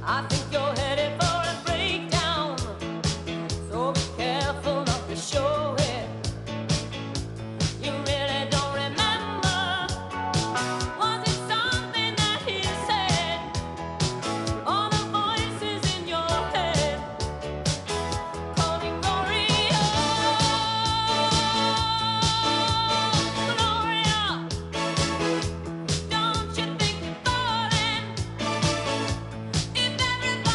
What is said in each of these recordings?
Don't you think you're falling? If everybody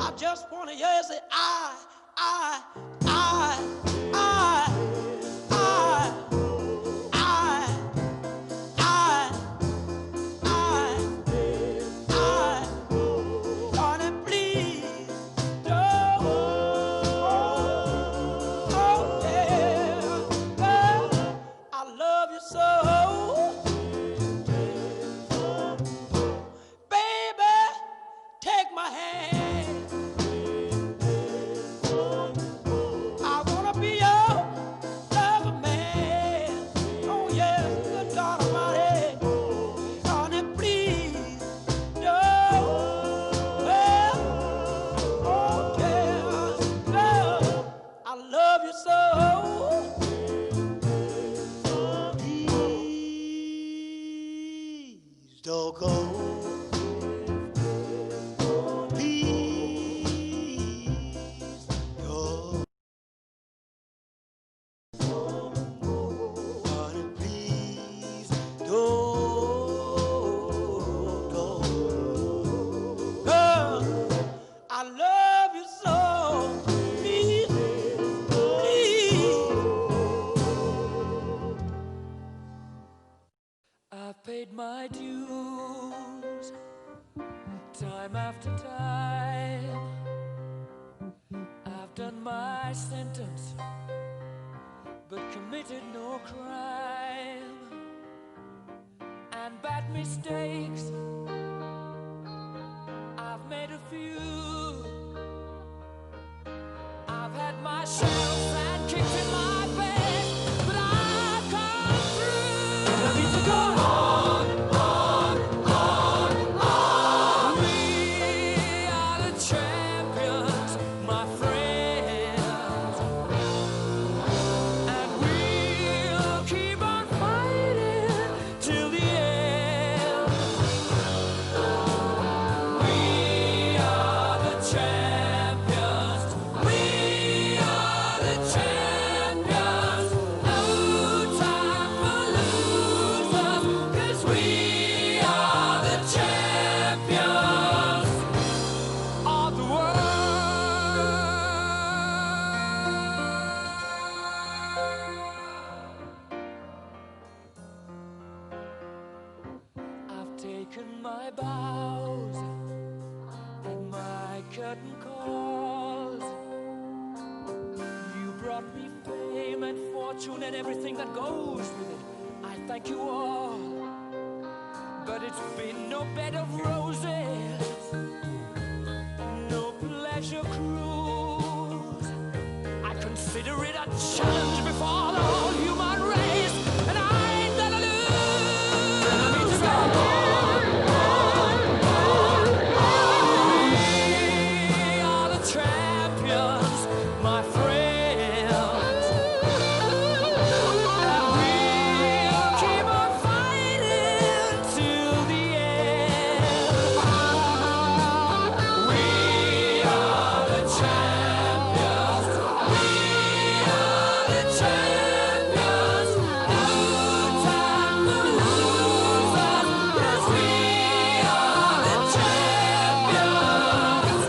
I just want to hear you say, I, I, honey, please don't. Oh, yeah. I love you so. Baby, take my hand. I wanna be your lover man. Oh yes, good God Almighty. Honey, please don't. Well, oh yeah, love, I love you so. Please don't go. Please don't. Honey, please don't go. Girl, I love you so. Please, please. I've paid my dues time after time. I've done my sentence, but committed no crime. And bad mistakes, I've made a few. I've had my share of sad kicks in my face, but I've come through. And I need to go on. We are the champions, my friends, and we'll keep on fighting till the end. We are the champions. We are the champions. No time for losers, 'cause we are the champions of the world. I've taken my bows and my curtain calls. You brought me fame and fortune and everything that goes with it. I thank you all, but it's been no bed of roses, no pleasure cruise. I consider it a challenge before the whole human race, and I ain't gonna lose. I need to go We are the champions, my friends, and we'll keep on fighting till the end. We are the champions. We are the champions. No time for losers, 'cause we are the champions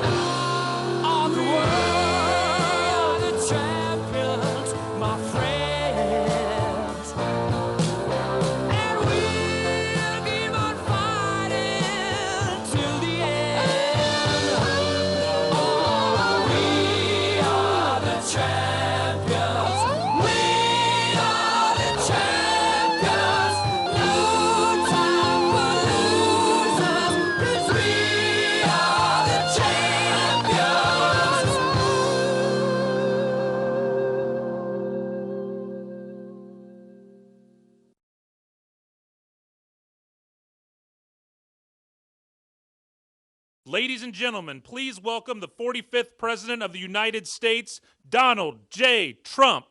of the world. The champions, my friends, and we'll keep on fighting till the end. Oh, we are the champions. We are the champions. No time for losers, 'cause we are the champions. Ladies and gentlemen, please welcome the 45th President of the United States, Donald J. Trump.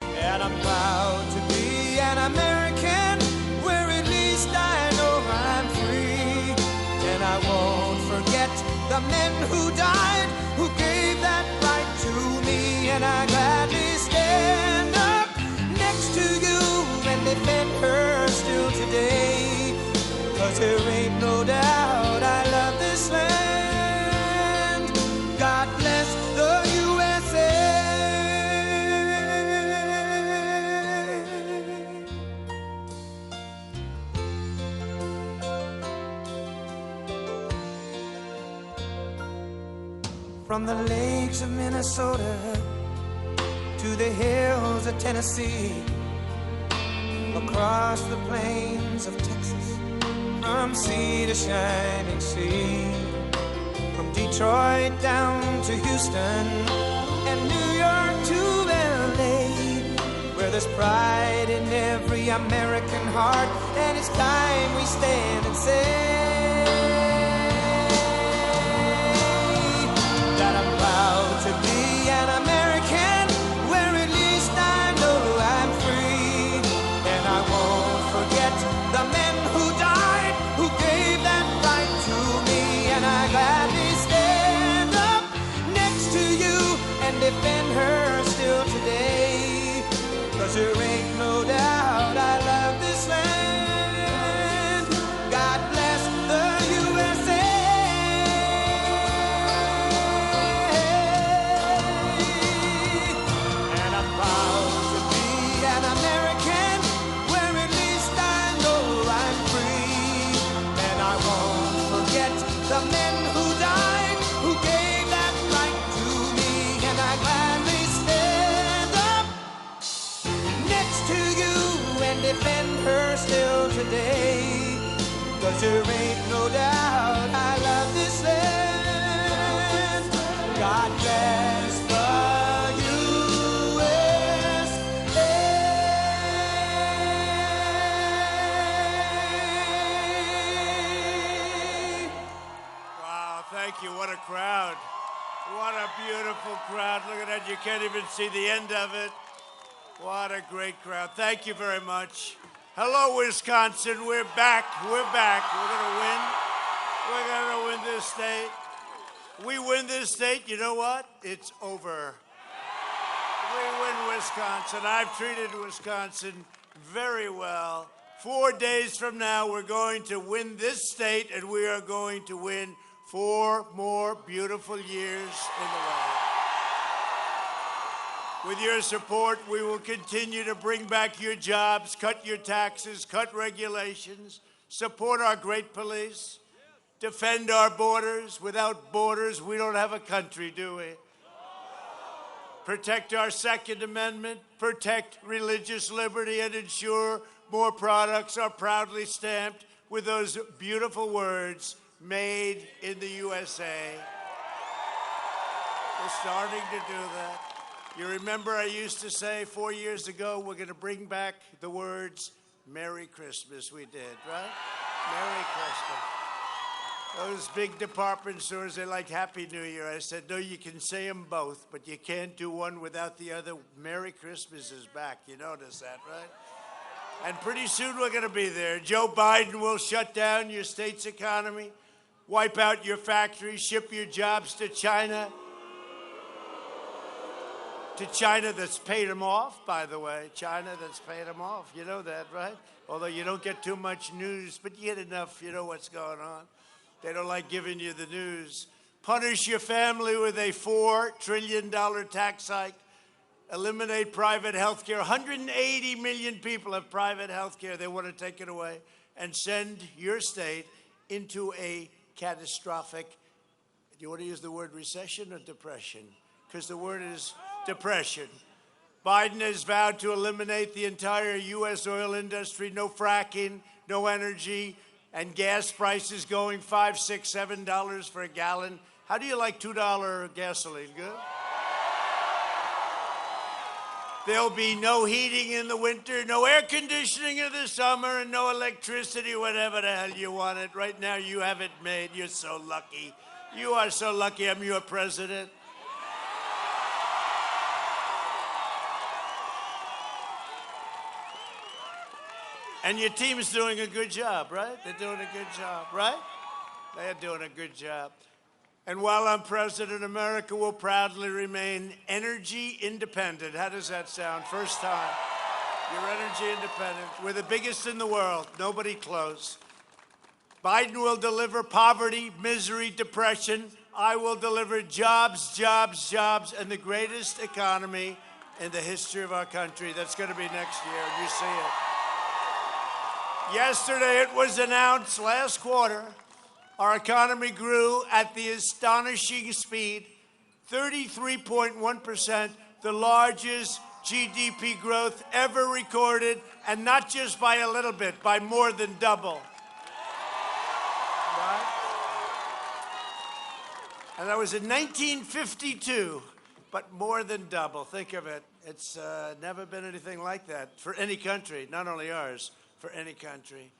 And I'm proud to be an American, where at least I know I'm free. And I won't forget the men who died, who gave that right to me. And I gladly stand up next to you and defend her still today. 'Cause there ain't no doubt From the lakes of Minnesota to the hills of Tennessee, across the plains of Texas, from sea to shining sea, from Detroit down to Houston and New York to LA, where there's pride in every American heart, and it's time we stand and say that I'm proud to be an American, where at least I know I'm free, and I won't forget the men who died, who gave that right to me, and I gladly stand up next to you and defend her still today, 'cause there ain't no doubt I love this land. God bless the USA. And I'm proud to be an American, where at least I know I'm free, and I won't forget the men who died, who gave that right to me, and I gladly stand up next to you and defend her still today, 'cause there ain't no doubt I love this land. God bless the USA. Wow, thank you. What a crowd. What a beautiful crowd. Look at that. You can't even see the end of it. What a great crowd. Thank you very much. Hello, Wisconsin. We're back. We're back. We're going to win. We're going to win this state. We win this state, you know what? It's over. We win Wisconsin. I've treated Wisconsin very well. 4 days from now, we're going to win this state, and we are going to win 4 more beautiful years in the way. With your support, we will continue to bring back your jobs, cut your taxes, cut regulations, support our great police, defend our borders. Without borders, we don't have a country, do we? Protect our Second Amendment, protect religious liberty, and ensure more products are proudly stamped with those beautiful words, made in the USA. We're starting to do that. You remember I used to say 4 years ago, we're going to bring back the words, Merry Christmas. We did, right? Merry Christmas. Those big department stores, they're like Happy New Year. I said, no, you can say them both, but you can't do one without the other. Merry Christmas is back. You notice that, right? And pretty soon we're going to be there. Joe Biden will shut down your state's economy, wipe out your factories, ship your jobs to China. To China that's paid them off, by the way. China that's paid them off. You know that, right? Although you don't get too much news, but you get enough, you know what's going on. They don't like giving you the news. Punish your family with a $4 trillion tax hike. Eliminate private health care. 180 million people have private health care. They want to take it away. And send your state into a catastrophic, do you want to use the word recession or depression? Because the word is depression. Biden has vowed to eliminate the entire U.S. oil industry, no fracking, no energy, and gas prices going $5, $6, $7 for a gallon. How do you like $2 gasoline? Good? There'll be no heating in the winter, no air conditioning in the summer, and no electricity, whatever the hell you want it. Right now, you have it made. You're so lucky. You are so lucky I'm your president. And your team's doing a good job, right? They're doing a good job, right? They're doing a good job. And while I'm president, America will proudly remain energy independent. How does that sound? First time. You're energy independent. We're the biggest in the world. Nobody close. Biden will deliver poverty, misery, depression. I will deliver jobs, jobs, jobs, and the greatest economy in the history of our country. That's going to be next year. You see it. Yesterday, it was announced last quarter, our economy grew at the astonishing speed 33.1%, the largest GDP growth ever recorded, and not just by a little bit, by more than double. Right? And that was in 1952, but more than double. Think of it. It's never been anything like that for any country, not only ours, for any country.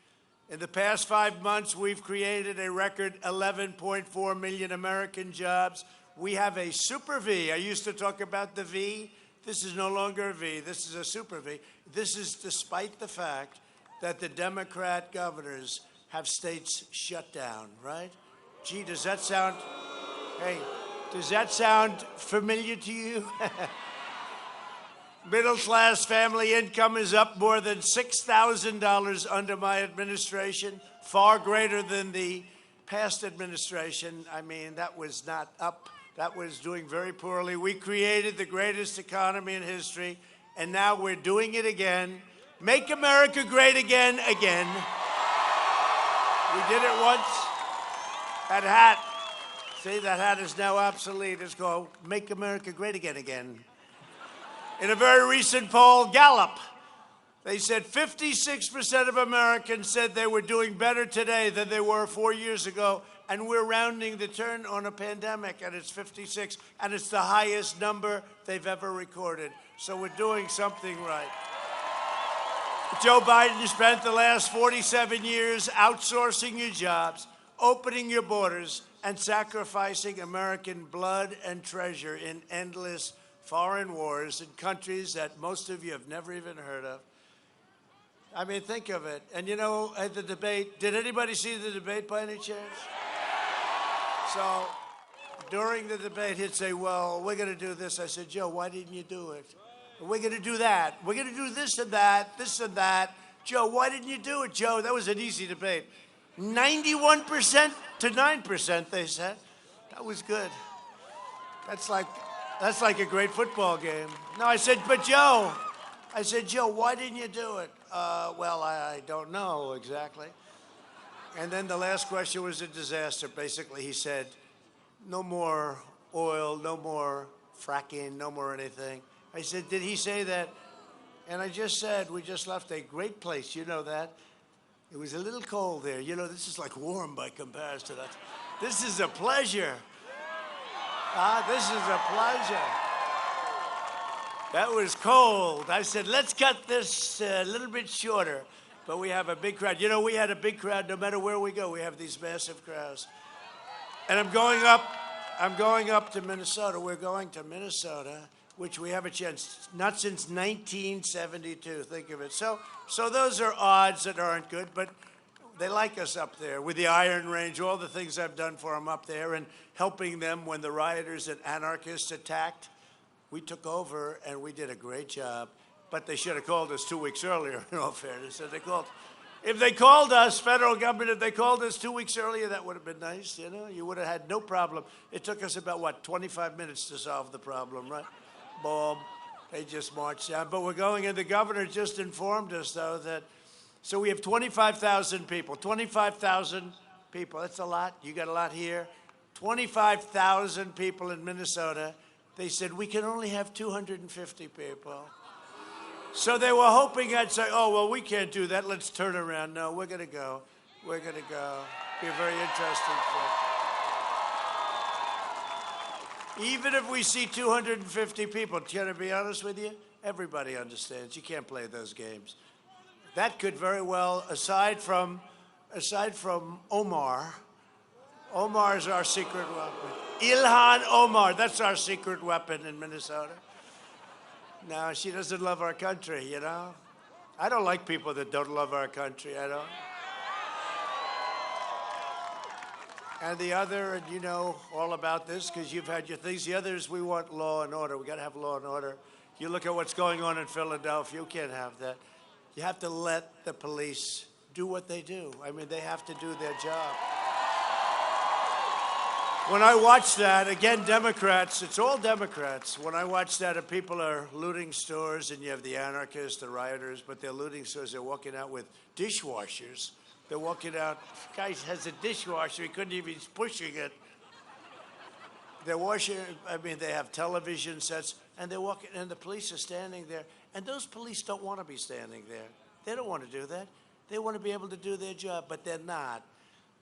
In the past 5 months, we've created a record 11.4 million American jobs. We have a super V. I used to talk about the V. This is no longer a V. This is a super V. This is despite the fact that the Democrat governors have states shut down, right? Gee, does that sound, hey, does that sound familiar to you? Middle-class family income is up more than $6,000 under my administration, far greater than the past administration. I mean, that was not up. That was doing very poorly. We created the greatest economy in history, and now we're doing it again. Make America great again, again. We did it once. That hat, see, that hat is now obsolete. It's called Make America Great Again, again. In a very recent poll, Gallup, they said 56% of Americans said they were doing better today than they were 4 years ago, and we're rounding the turn on a pandemic, and it's 56, and it's the highest number they've ever recorded. So we're doing something right. Joe Biden spent the last 47 years outsourcing your jobs, opening your borders, and sacrificing American blood and treasure in endless foreign wars in countries that most of you have never even heard of. I mean, think of it. And you know, at the debate, did anybody see the debate by any chance? So during the debate, he'd say, well, we're going to do this. I said, Joe, why didn't you do it? We're going to do that. We're going to do this and that, this and that. Joe, why didn't you do it, Joe? That was an easy debate. 91% to 9%, they said. That was good. That's like a great football game. No, I said, but Joe, why didn't you do it? Well, I don't know exactly. And then the last question was a disaster. Basically, he said, no more oil, no more fracking, no more anything. I said, did he say that? And I just said, we just left a great place. You know that? It was a little cold there. You know, this is like warm by comparison to that. This is a pleasure. This is a pleasure. That was cold. I said, let's cut this a little bit shorter. But we have a big crowd. You know, we had a big crowd no matter where we go. We have these massive crowds. And I'm going up to Minnesota. We're going to Minnesota, which we have a chance, not since 1972, think of it. So those are odds that aren't good, but they like us up there with the Iron Range, all the things I've done for them up there, and helping them when the rioters and anarchists attacked. We took over, and we did a great job. But they should have called us 2 weeks earlier, in all fairness. If they called us, federal government, if they called us 2 weeks earlier, that would have been nice, you know? You would have had no problem. It took us about, 25 minutes to solve the problem, right? Boom. They just marched down. But we're going, and the governor just informed us, though, that, so we have 25,000 people. 25,000 people, that's a lot. You got a lot here. 25,000 people in Minnesota. They said, we can only have 250 people. So they were hoping I'd say, oh, well, we can't do that. Let's turn around. No, we're going to go. We're going to go. Be a very interesting trip. Even if we see 250 people, can I be honest with you? Everybody understands. You can't play those games. That could very well, aside from Omar, Omar is our secret weapon. Ilhan Omar, that's our secret weapon in Minnesota. No, she doesn't love our country, you know? I don't like people that don't love our country, I don't. And the other, and you know all about this because you've had your things. The others, we want law and order. We got to have law and order. You look at what's going on in Philadelphia, you can't have that. You have to let the police do what they do. I mean, they have to do their job. When I watch that, again, Democrats, it's all Democrats. When I watch that and people are looting stores and you have the anarchists, the rioters, but they're looting stores, they're walking out with dishwashers. They're walking out, guy has a dishwasher, he couldn't even, he's pushing it. They're washing, I mean, they have television sets, and they're walking, and the police are standing there. And those police don't want to be standing there. They don't want to do that. They want to be able to do their job, but they're not.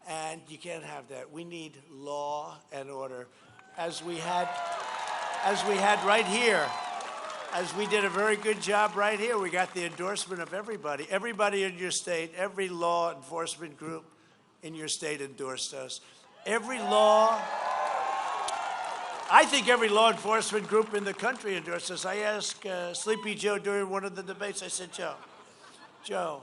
And you can't have that. We need law and order, as we had right here. As we did a very good job right here. We got the endorsement of everybody. Everybody in your state, every law enforcement group in your state endorsed us. Every law, I think every law enforcement group in the country endorsed us. I asked Sleepy Joe during one of the debates, I said, Joe,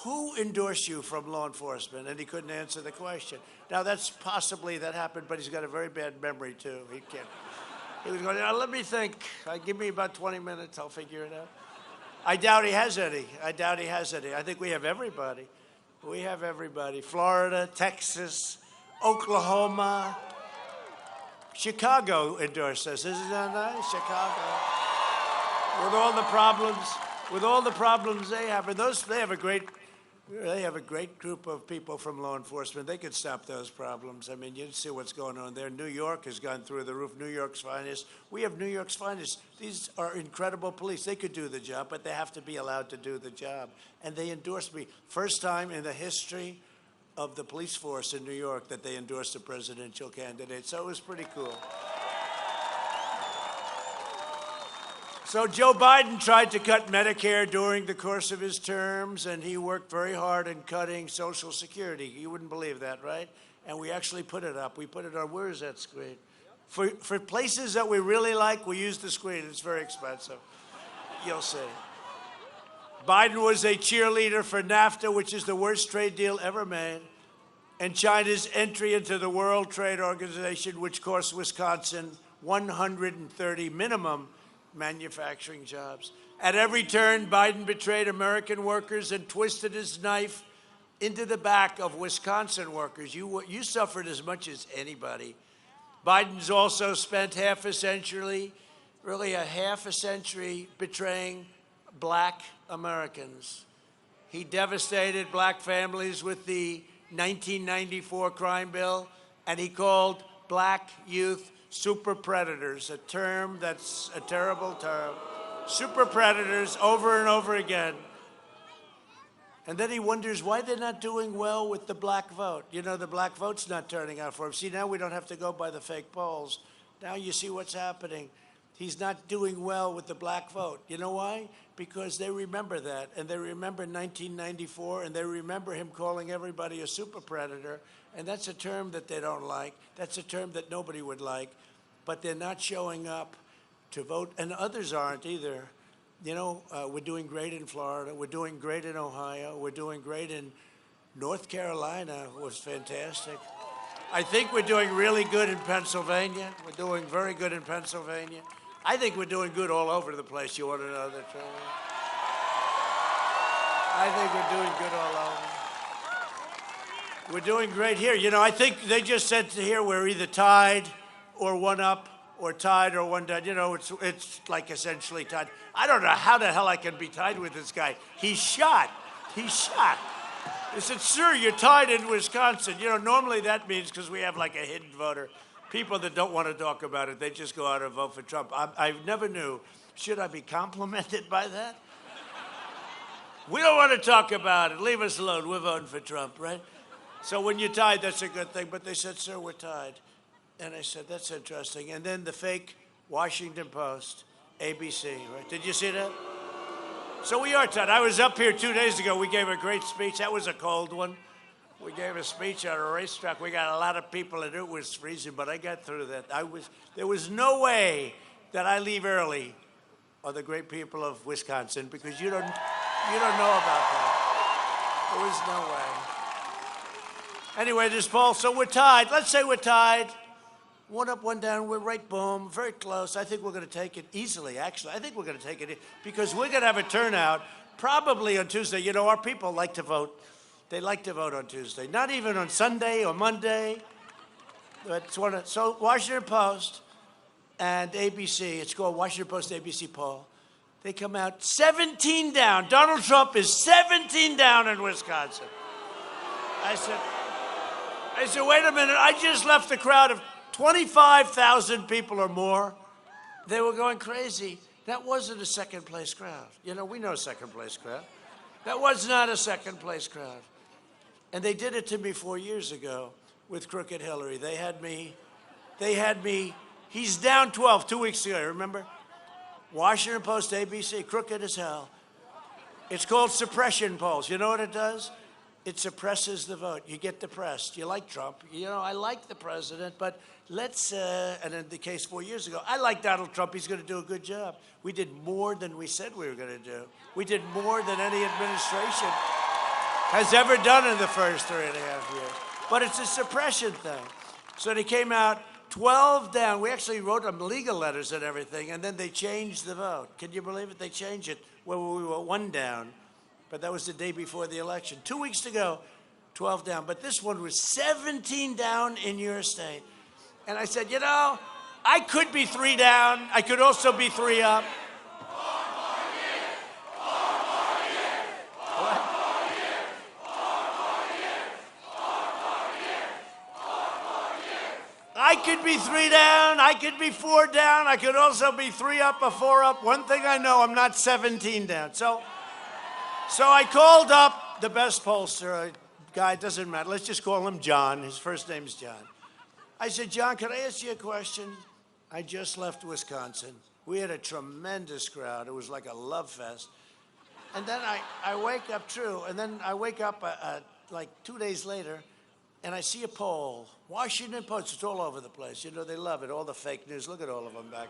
who endorsed you from law enforcement? And he couldn't answer the question. Now, that's possibly that happened, but he's got a very bad memory, too. He can't. He was going, let me think. Give me about 20 minutes. I'll figure it out. I doubt he has any. I think we have everybody. We have everybody. Florida, Texas, Oklahoma, Chicago endorsed us. Isn't that nice? Chicago. With all the problems they have, and they have a great group of people from law enforcement. They could stop those problems. I mean, you see what's going on there. New York has gone through the roof. New York's finest. We have New York's finest. These are incredible police. They could do the job, but they have to be allowed to do the job. And they endorsed me. First time in the history of the police force in New York that they endorsed a presidential candidate. So it was pretty cool. So Joe Biden tried to cut Medicare during the course of his terms, and he worked very hard in cutting Social Security. You wouldn't believe that, right? And we actually put it up. We put it on, where is that screen? For places that we really like, we use the screen. It's very expensive. You'll see. Biden was a cheerleader for NAFTA, which is the worst trade deal ever made, and China's entry into the World Trade Organization, which cost Wisconsin 130 minimum manufacturing jobs. At every turn, Biden betrayed American workers and twisted his knife into the back of Wisconsin workers. You suffered as much as anybody. Biden's also spent half a century betraying black Americans. He devastated black families with the 1994 crime bill, and he called black youth super predators, a term that's a terrible term. Super predators over and over again. And then he wonders why they're not doing well with the black vote. You know, the black vote's not turning out for him. See, now we don't have to go by the fake polls. Now you see what's happening. He's not doing well with the black vote. You know why? Because they remember that, and they remember 1994, and they remember him calling everybody a super predator, and that's a term that they don't like. That's a term that nobody would like, but they're not showing up to vote, and others aren't either. You know, we're doing great in Florida. We're doing great in Ohio. We're doing great in North Carolina. It was fantastic. I think we're doing really good in Pennsylvania. We're doing very good in Pennsylvania. I think we're doing good all over the place. You want to know that, Charlie? I think we're doing good all over. We're doing great here. You know, I think they just said here we're either tied or one up, or tied or one down. You know, it's like essentially tied. I don't know how the hell I can be tied with this guy. He's shot. He's shot. They said, sir, you're tied in Wisconsin. You know, normally that means, because we have like a hidden voter, people that don't want to talk about it, they just go out and vote for Trump. I never knew. Should I be complimented by that? We don't want to talk about it. Leave us alone. We're voting for Trump, right? So when you're tied, that's a good thing. But they said, sir, we're tied. And I said, that's interesting. And then the fake Washington Post, ABC, right? Did you see that? So we are tied. I was up here 2 days ago. We gave a great speech. That was a cold one. We gave a speech at a racetrack. We got a lot of people, and it was freezing, but I got through that. There was no way that I leave early are the great people of Wisconsin, because you don't know about that. There was no way. Anyway, this poll, so we're tied. Let's say we're tied. One up, one down. We're right, boom, very close. I think we're going to take it easily, actually. I think we're going to take it because we're going to have a turnout probably on Tuesday. You know, our people like to vote. They like to vote on Tuesday, not even on Sunday or Monday. So Washington Post and ABC, it's called Washington Post ABC poll. They come out 17 down. Donald Trump is 17 down in Wisconsin. I said, wait a minute. I just left the crowd of 25,000 people or more. They were going crazy. That wasn't a second-place crowd. You know, we know second-place crowd. That was not a second-place crowd. And they did it to me 4 years ago with Crooked Hillary. They had me, he's down 12 2 weeks ago, remember? Washington Post, ABC, crooked as hell. It's called suppression polls. You know what it does? It suppresses the vote. You get depressed. You like Trump. You know, I like the president, but let's, and in the case 4 years ago, I like Donald Trump. He's going to do a good job. We did more than we said we were going to do. We did more than any administration has ever done in the first 3.5 years. But it's a suppression thing. So they came out 12 down. We actually wrote them legal letters and everything, and then they changed the vote. Can you believe it? They changed it where we were 1 down. But that was the day before the election. 2 weeks to go, 12 down. But this one was 17 down in your state. And I said, you know, I could be 3 down. I could also be 3 up. I could be 3 down, I could be 4 down, I could also be 3 up or 4 up. One thing I know, I'm not 17 down. So I called up the best pollster, a guy, doesn't matter, let's just call him John. His first name's John. I said, John, can I ask you a question? I just left Wisconsin. We had a tremendous crowd. It was like a love fest. And then I wake up, true, and then I wake up like 2 days later, and I see a poll. Washington Post, it's all over the place. You know, they love it, all the fake news. Look at all of them back.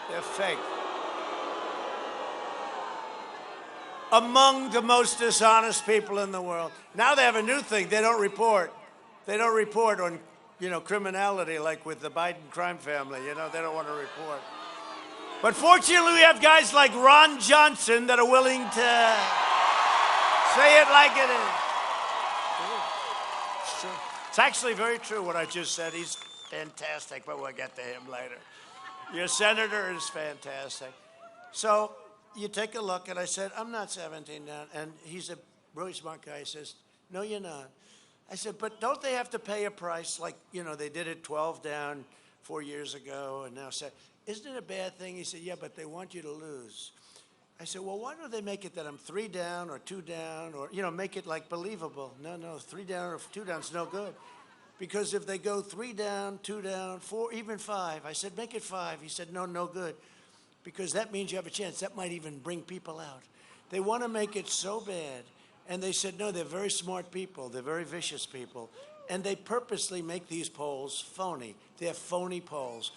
They're fake. Among the most dishonest people in the world. Now they have a new thing. They don't report. They don't report on, you know, criminality like with the Biden crime family. You know, they don't want to report. But fortunately, we have guys like Ron Johnson that are willing to say it like it is. It's actually very true what I just said. He's fantastic, but we'll get to him later. Your senator is fantastic. So you take a look, and I said, I'm not 17 down. And he's a really smart guy. He says, no, you're not. I said, but don't they have to pay a price? Like, you know, they did it 12 down 4 years ago, and now said, isn't it a bad thing? He said, yeah, but they want you to lose. I said, well, why don't they make it that I'm 3 down or 2 down or, you know, make it like believable? No, 3 down or 2 down is no good. Because if they go 3 down, 2 down, 4, even 5, I said, make it 5. He said, no good. Because that means you have a chance. That might even bring people out. They want to make it so bad. And they said, no, they're very smart people. They're very vicious people. And they purposely make these polls phony. They're phony polls.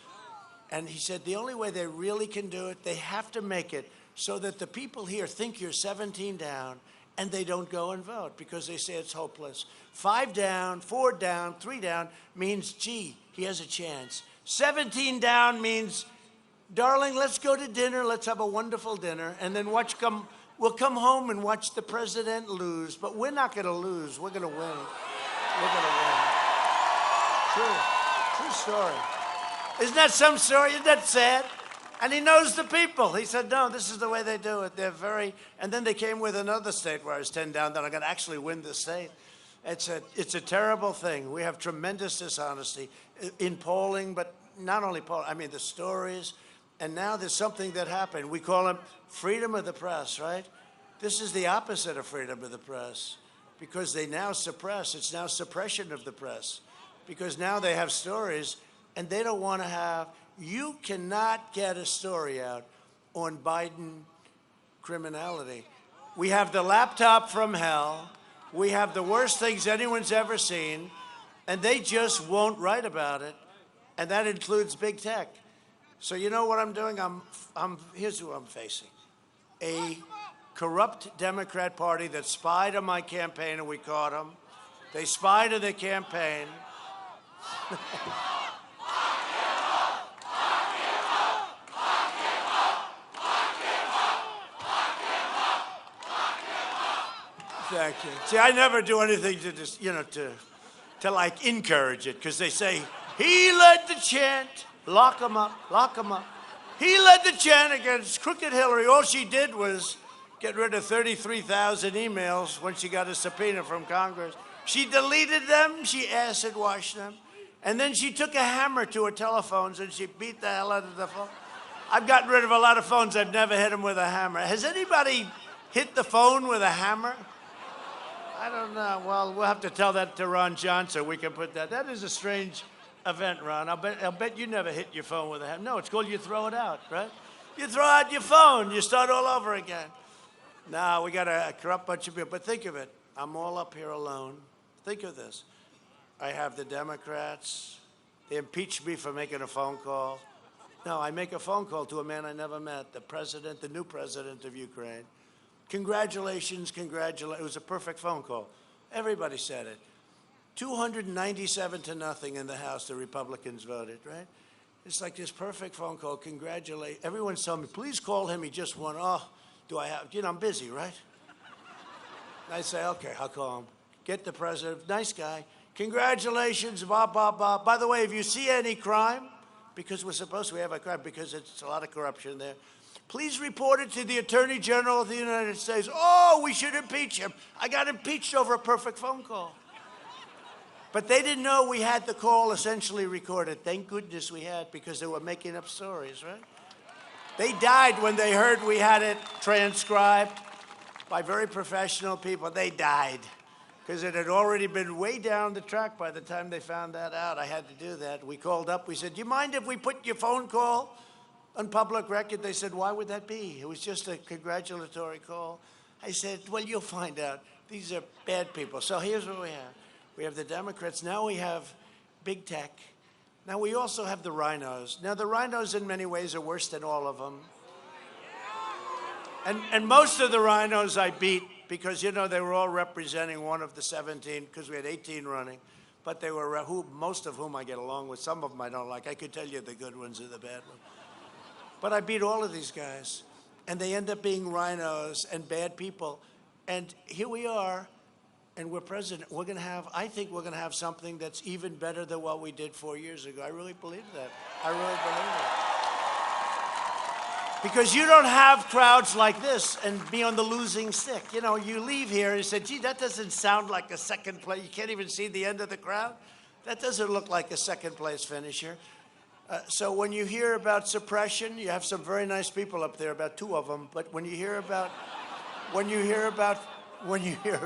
And he said, the only way they really can do it, they have to make it so that the people here think you're 17 down and they don't go and vote because they say it's hopeless. 5 down, 4 down, 3 down means, gee, he has a chance. 17 down means, darling, let's go to dinner, let's have a wonderful dinner, and then we'll come home and watch the president lose, but we're not going to lose, we're going to win. We're going to win. True story. Isn't that some story? Isn't that sad? And he knows the people. He said, no, this is the way they do it. They're very, and then they came with another state where I was 10 down that I'm going to actually win the state. It's a terrible thing. We have tremendous dishonesty in polling, but not only polling, I mean the stories. And now there's something that happened. We call it freedom of the press, right? This is the opposite of freedom of the press because they now suppress. It's now suppression of the press because now they have stories and they don't want to have. You cannot get a story out on Biden criminality. We have the laptop from hell. We have the worst things anyone's ever seen, and they just won't write about it, and that includes big tech. So you know what I'm doing? Here's who I'm facing. A corrupt Democrat Party that spied on my campaign, and we caught them. They spied on the campaign. Thank you. See, I never do anything to just, you know, to like encourage it, because they say, he led the chant, lock him up, lock him up. He led the chant against Crooked Hillary. All she did was get rid of 33,000 emails when she got a subpoena from Congress. She deleted them, she acid washed them. And then she took a hammer to her telephones and she beat the hell out of the phone. I've gotten rid of a lot of phones. I've never hit them with a hammer. Has anybody hit the phone with a hammer? I don't know. Well, we'll have to tell that to Ron Johnson. We can put that. That is a strange event, Ron. I'll bet you never hit your phone with a hammer. No, it's called you throw it out, right? You throw out your phone. You start all over again. No, we got a corrupt bunch of people. But think of it. I'm all up here alone. Think of this. I have the Democrats. They impeached me for making a phone call. No, I make a phone call to a man I never met, the president, the new president of Ukraine. Congratulations, congratulations. It was a perfect phone call. Everybody said it. 297 to nothing in the House, the Republicans voted, right? It's like this perfect phone call. Congratulate. Everyone's telling me, please call him. He just won. Oh, do I have, I'm busy, right? I say, okay, I'll call him. Get the president. Nice guy. Congratulations, blah, blah, blah. By the way, if you see any crime, because we have a crime, because it's a lot of corruption there, please report it to the Attorney General of the United States. Oh, we should impeach him. I got impeached over a perfect phone call. But they didn't know we had the call essentially recorded. Thank goodness we had, because they were making up stories, right? They died when they heard we had it transcribed by very professional people. They died, because it had already been way down the track by the time they found that out. I had to do that. We called up. We said, do you mind if we put your phone call on public record? They said, why would that be? It was just a congratulatory call. I said, well, you'll find out. These are bad people. So here's what we have. We have the Democrats. Now we have big tech. Now we also have the rhinos. Now the rhinos in many ways are worse than all of them. And most of the rhinos I beat because, they were all representing one of the 17, because we had 18 running. But they were, most of whom I get along with. Some of them I don't like. I could tell you the good ones and the bad ones. But I beat all of these guys. And they end up being rhinos and bad people. And here we are, and we're president. I think we're going to have something that's even better than what we did 4 years ago. I really believe that. I really believe it. Because you don't have crowds like this and be on the losing stick. You leave here and you say, gee, that doesn't sound like a second place. You can't even see the end of the crowd. That doesn't look like a second place finisher. So when you hear about suppression, you have some very nice people up there, about 2 of them. But when you hear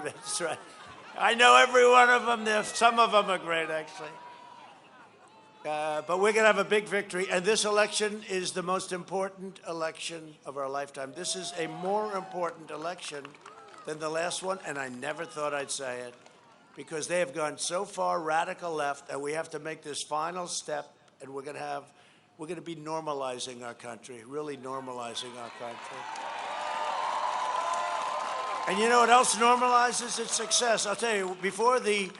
that's right. I know every one of them. Some of them are great, actually. But we're going to have a big victory, and this election is the most important election of our lifetime. This is a more important election than the last one, and I never thought I'd say it, because they have gone so far radical left that we have to make this final step, and we're going to be normalizing our country, really normalizing our country. And you know what else normalizes? It's success. I'll tell you, before the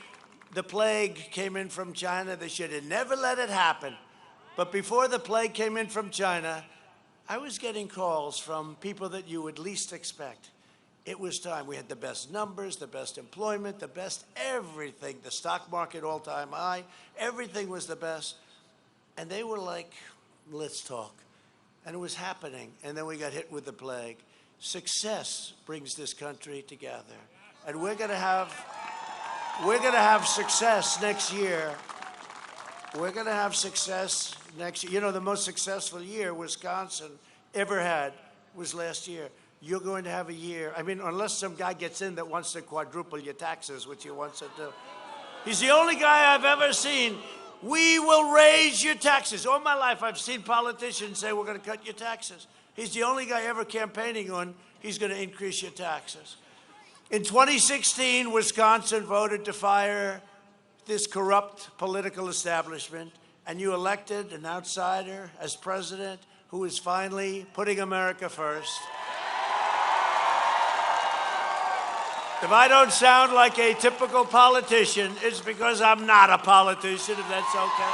plague came in from China, they should have never let it happen. But before the plague came in from China, I was getting calls from people that you would least expect. It was time. We had the best numbers, the best employment, the best everything, the stock market all-time high. Everything was the best. And they were like, let's talk. And it was happening. And then we got hit with the plague. Success brings this country together. And we're going to have success next year. We're going to have success next year. The most successful year Wisconsin ever had was last year. You're going to have a year. Unless some guy gets in that wants to quadruple your taxes, which he wants to do. He's the only guy I've ever seen. We will raise your taxes. All my life, I've seen politicians say, we're going to cut your taxes. He's the only guy ever campaigning on, he's going to increase your taxes. In 2016, Wisconsin voted to fire this corrupt political establishment, and you elected an outsider as president who is finally putting America first. If I don't sound like a typical politician, it's because I'm not a politician, if that's okay.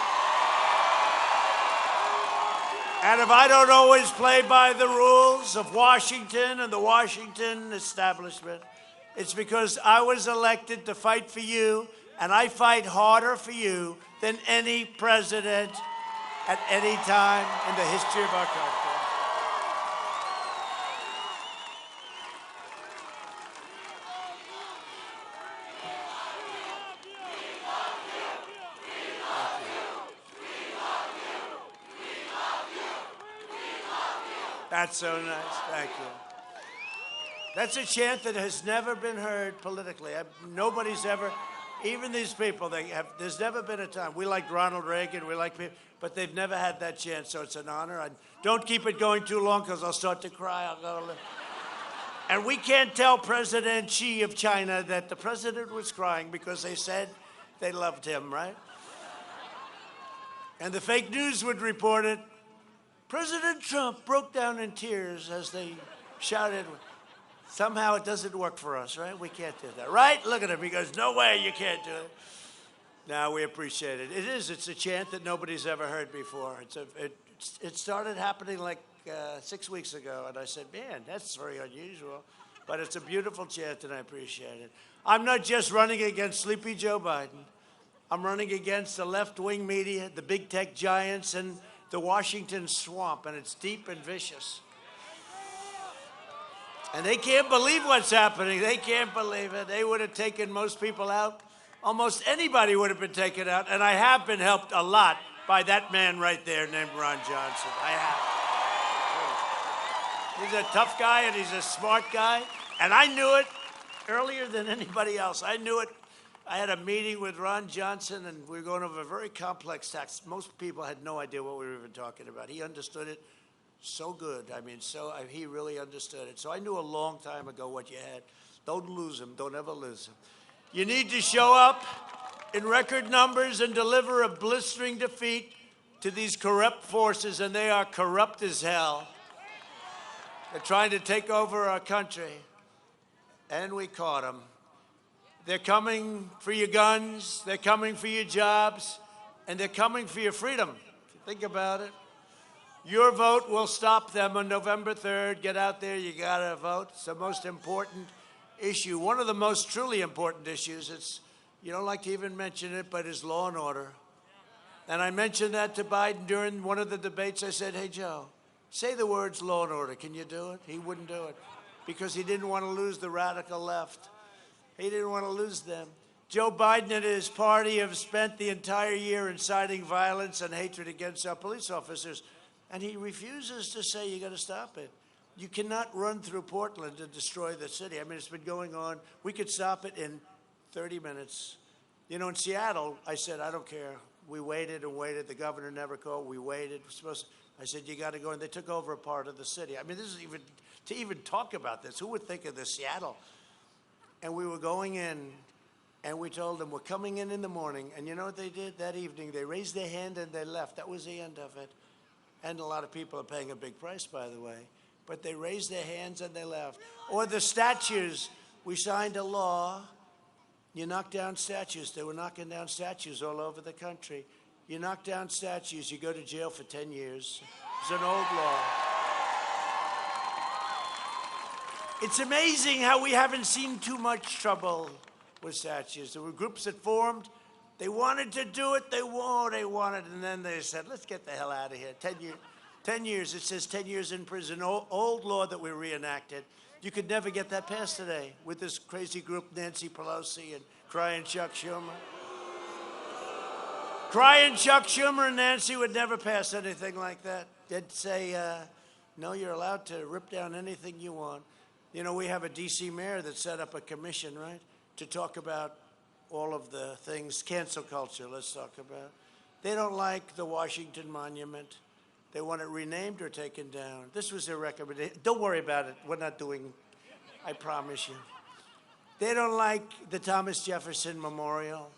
And if I don't always play by the rules of Washington and the Washington establishment, it's because I was elected to fight for you, and I fight harder for you than any president at any time in the history of our country. That's so nice. Thank you. That's a chant that has never been heard politically. Nobody's ever, even these people, there's never been a time. We like Ronald Reagan, we like people, but they've never had that chant, so it's an honor. Don't keep it going too long because I'll start to cry. I'll go. And we can't tell President Xi of China that the president was crying because they said they loved him, right? And the fake news would report it. President Trump broke down in tears as they shouted. Somehow it doesn't work for us, right? We can't do that, right? Look at him. He goes, no way, you can't do it. No, we appreciate it. It's a chant that nobody's ever heard before. It started happening like 6 weeks ago, and I said, man, that's very unusual. But it's a beautiful chant, and I appreciate it. I'm not just running against Sleepy Joe Biden. I'm running against the left-wing media, the big tech giants, and the Washington swamp, and it's deep and vicious. And they can't believe what's happening. They can't believe it. They would have taken most people out. Almost anybody would have been taken out. And I have been helped a lot by that man right there named Ron Johnson. I have. He's a tough guy and he's a smart guy. And I knew it earlier than anybody else. I knew it. I had a meeting with Ron Johnson and we were going over a very complex tax. Most people had no idea what we were even talking about. He understood it so good. I mean, he really understood it. So I knew a long time ago what you had. Don't lose him. Don't ever lose him. You need to show up in record numbers and deliver a blistering defeat to these corrupt forces, and they are corrupt as hell. They're trying to take over our country, and we caught them. They're coming for your guns, they're coming for your jobs, and they're coming for your freedom. Think about it. Your vote will stop them on November 3rd. Get out there, you gotta vote. It's the most important issue. One of the most truly important issues, you don't like to even mention it, but is law and order. And I mentioned that to Biden during one of the debates. I said, hey, Joe, say the words law and order. Can you do it? He wouldn't do it because he didn't want to lose the radical left. He didn't want to lose them. Joe Biden and his party have spent the entire year inciting violence and hatred against our police officers. And he refuses to say you got to stop it. You cannot run through Portland and destroy the city. I mean, it's been going on. We could stop it in 30 minutes. You know, in Seattle, I said, I don't care. We waited and waited. The governor never called. We waited. I said, you got to go. And they took over a part of the city. I mean, this is to even talk about this. Who would think of this, Seattle? And we were going in, and we told them, we're coming in the morning. And you know what they did that evening? They raised their hand and they left. That was the end of it. And a lot of people are paying a big price, by the way. But they raised their hands and they left. Or the statues. We signed a law. You knock down statues. They were knocking down statues all over the country. You knock down statues, you go to jail for 10 years. It's an old law. It's amazing how we haven't seen too much trouble with statues. There were groups that formed. They wanted to do it. They wanted, and then they said, let's get the hell out of here. 10 years. It says 10 years in prison. Old law that we reenacted. You could never get that passed today with this crazy group, Nancy Pelosi and crying Chuck Schumer. Crying Chuck Schumer and Nancy would never pass anything like that. They'd say, no, you're allowed to rip down anything you want. You know, we have a D.C. mayor that set up a commission, right, to talk about all of the things, cancel culture, let's talk about. They don't like the Washington Monument. They want it renamed or taken down. This was their recommendation. Don't worry about it. We're not doing, I promise you. They don't like the Thomas Jefferson Memorial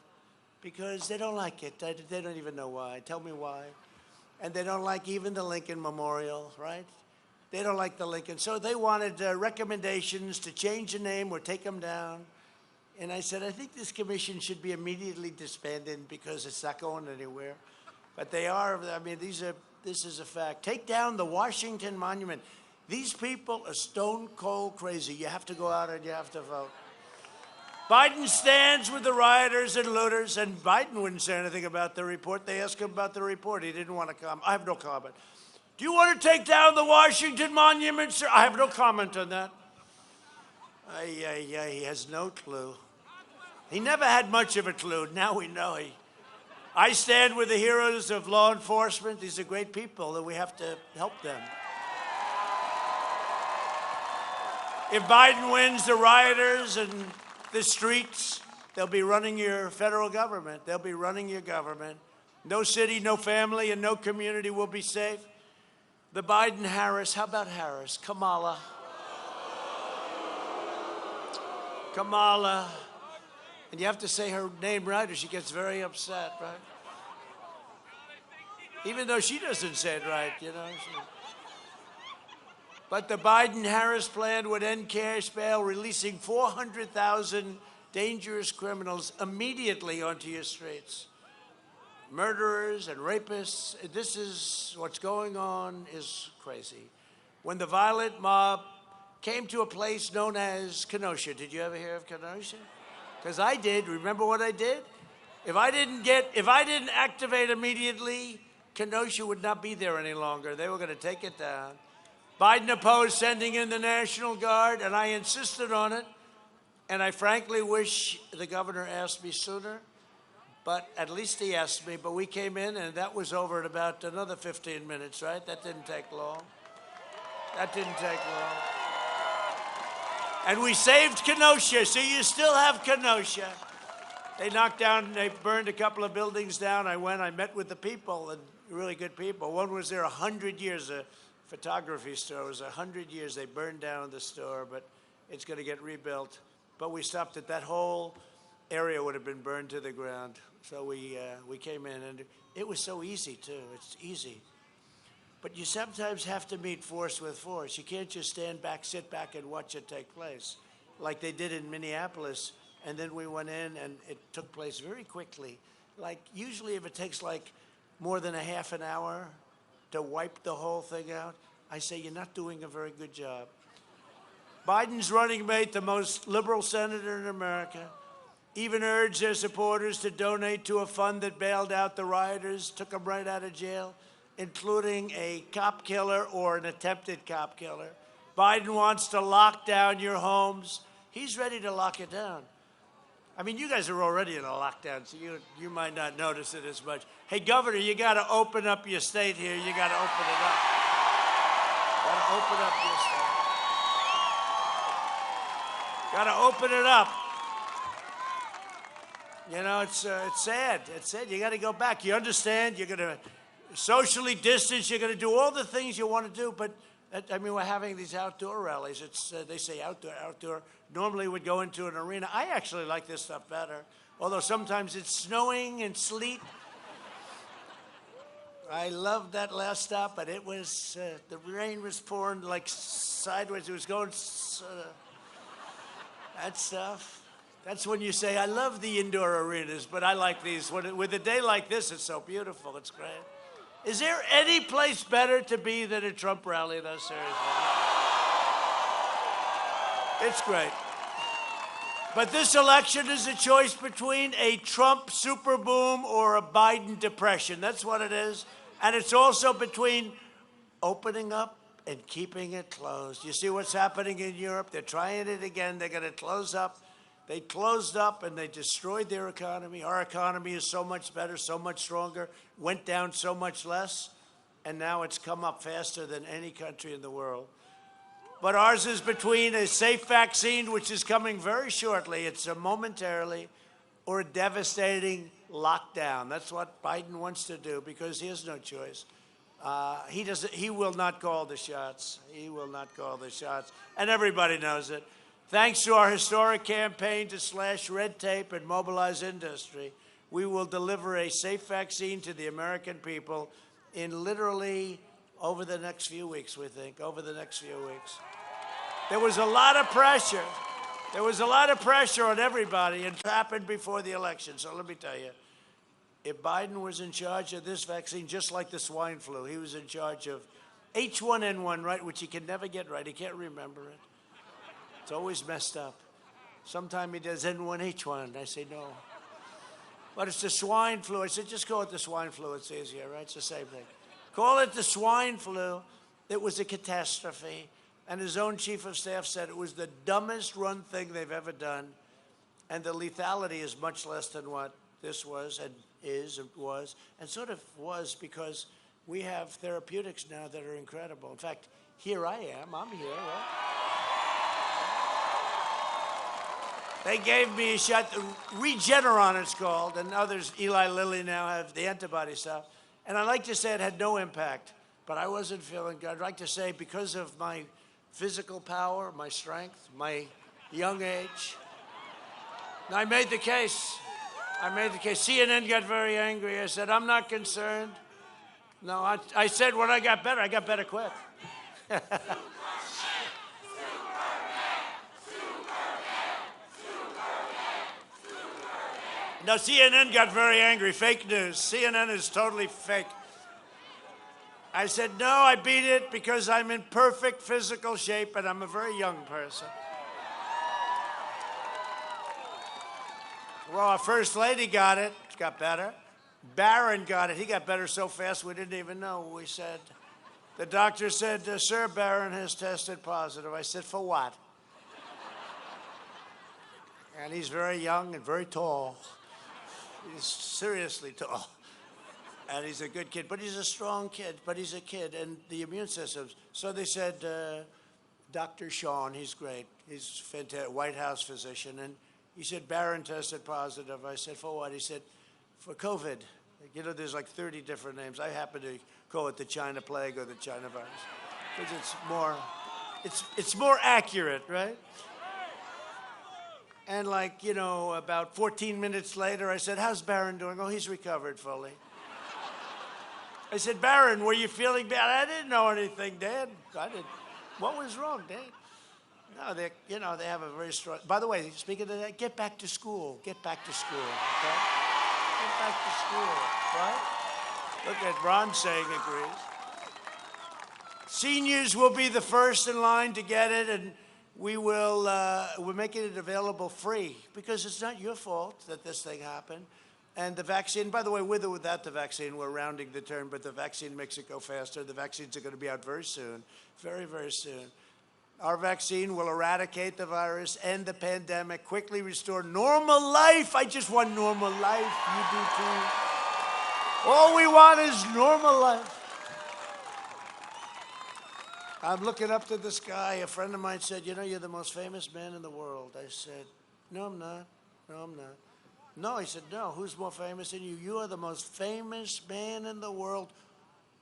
because they don't like it. They don't even know why. Tell me why. And they don't like even the Lincoln Memorial, right? They don't like the Lincoln. So they wanted recommendations to change the name or take them down. And I said, I think this commission should be immediately disbanded because it's not going anywhere. But they are, I mean, this is a fact. Take down the Washington Monument. These people are stone cold crazy. You have to go out and you have to vote. Biden stands with the rioters and looters, and Biden wouldn't say anything about the report. They asked him about the report. He didn't want to comment. I have no comment. Do you want to take down the Washington Monument, sir? I have no comment on that. He has no clue. He never had much of a clue. Now we know I stand with the heroes of law enforcement. These are great people, and we have to help them. If Biden wins, the rioters and the streets, they'll be running your federal government. They'll be running your government. No city, no family, and no community will be safe. The Biden-Harris, how about Harris? Kamala. Kamala. And you have to say her name right or she gets very upset, right? Even though she doesn't say it right, you know. But the Biden-Harris plan would end cash bail, releasing 400,000 dangerous criminals immediately onto your streets. Murderers and rapists, this is what's going on is crazy. When the violent mob came to a place known as Kenosha, did you ever hear of Kenosha? Because I did. Remember what I did? If I didn't activate immediately, Kenosha would not be there any longer. They were going to take it down. Biden opposed sending in the National Guard, and I insisted on it. And I frankly wish the governor asked me sooner, but at least he asked me. But we came in, and that was over in about another 15 minutes, right? That didn't take long. That didn't take long. And we saved Kenosha, so you still have Kenosha. They knocked down, they burned a couple of buildings down. I met with the people, and really good people. One was there 100 years, a photography store. It was 100 years. They burned down the store, but it's going to get rebuilt. But we stopped it. That whole area would have been burned to the ground. So we came in, and it was so easy, too. It's easy. But you sometimes have to meet force with force. You can't just stand back, sit back, and watch it take place, like they did in Minneapolis. And then we went in, and it took place very quickly. Like, usually if it takes, like, more than a half an hour to wipe the whole thing out, I say you're not doing a very good job. Biden's running mate, the most liberal senator in America, even urged their supporters to donate to a fund that bailed out the rioters, took them right out of jail, including a cop killer or an attempted cop killer. Biden wants to lock down your homes. He's ready to lock it down. I mean, you guys are already in a lockdown, so you might not notice it as much. Hey, Governor, you got to open up your state here. You got to open it up. Got to open up your state. Got to open it up. You know, it's sad. It's sad. You got to go back. You understand? You're going to socially distance. You're going to do all the things you want to do. But, I mean, we're having these outdoor rallies. They say outdoor. Normally would go into an arena. I actually like this stuff better, although sometimes it's snowing and sleet. I loved that last stop, but it was, the rain was pouring like sideways. It was going, that stuff. That's when you say, I love the indoor arenas, but I like these. With a day like this, it's so beautiful. It's great. Is there any place better to be than a Trump rally, though, seriously? It's great. But this election is a choice between a Trump super boom or a Biden depression. That's what it is. And it's also between opening up and keeping it closed. You see what's happening in Europe? They're trying it again. They're going to close up. They closed up and they destroyed their economy. Our economy is so much better, so much stronger, went down so much less, and now it's come up faster than any country in the world. But ours is between a safe vaccine, which is coming very shortly, it's a momentarily, or a devastating lockdown. That's what Biden wants to do because he has no choice. He will not call the shots. He will not call the shots. And everybody knows it. Thanks to our historic campaign to slash red tape and mobilize industry, we will deliver a safe vaccine to the American people in literally over the next few weeks, we think, over the next few weeks. There was a lot of pressure. There was a lot of pressure on everybody, and it happened before the election. So let me tell you, if Biden was in charge of this vaccine, just like the swine flu, he was in charge of H1N1, right, which he can never get right. He can't remember it. It's always messed up. Sometimes he does N1H1. I say no. But it's the swine flu. I said, just call it the swine flu. It's easier, right? It's the same thing. Call it the swine flu. It was a catastrophe. And his own chief of staff said it was the dumbest run thing they've ever done. And the lethality is much less than what this was and is and was. And sort of was because we have therapeutics now that are incredible. In fact, here I am. I'm here, right? They gave me a shot, Regeneron it's called, and others, Eli Lilly now have the antibody stuff. And I like to say it had no impact, but I wasn't feeling good. I'd like to say because of my physical power, my strength, my young age, I made the case. CNN got very angry. I said, I'm not concerned. No, I said when I got better quick. No, CNN got very angry. Fake news. CNN is totally fake. I said, no, I beat it because I'm in perfect physical shape and I'm a very young person. Well, our First Lady got it. It got better. Barron got it. He got better so fast we didn't even know. We said, the doctor said, Sir, Barron has tested positive. I said, for what? And he's very young and very tall. He's seriously tall. And he's a good kid, but he's a strong kid, but he's a kid, and the immune system. So they said, Dr. Sean, he's great. He's fantastic, White House physician. And he said, Barron tested positive. I said, for what? He said, for COVID. You know, there's like 30 different names. I happen to call it the China plague or the China virus. Because it's more accurate, right? And like, you know, about 14 minutes later, I said, how's Barron doing? Oh, he's recovered fully. I said, Barron, were you feeling bad? I didn't know anything, Dad. I didn't. What was wrong, Dad? No, they have a very strong, by the way, speaking of that, get back to school. Get back to school, okay? Get back to school, right? Look at Ron saying agrees. Seniors will be the first in line to get it, and we're making it available free because it's not your fault that this thing happened. And the vaccine, by the way, with or without the vaccine, we're rounding the turn, but the vaccine makes it go faster. The vaccines are going to be out very soon, very, very soon. Our vaccine will eradicate the virus, end the pandemic, quickly restore normal life. I just want normal life. You do too. All we want is normal life. I'm looking up to the sky. A friend of mine said, you know, you're the most famous man in the world. I said, no, I'm not. No, I'm not. No, he said, no, who's more famous than you? You are the most famous man in the world.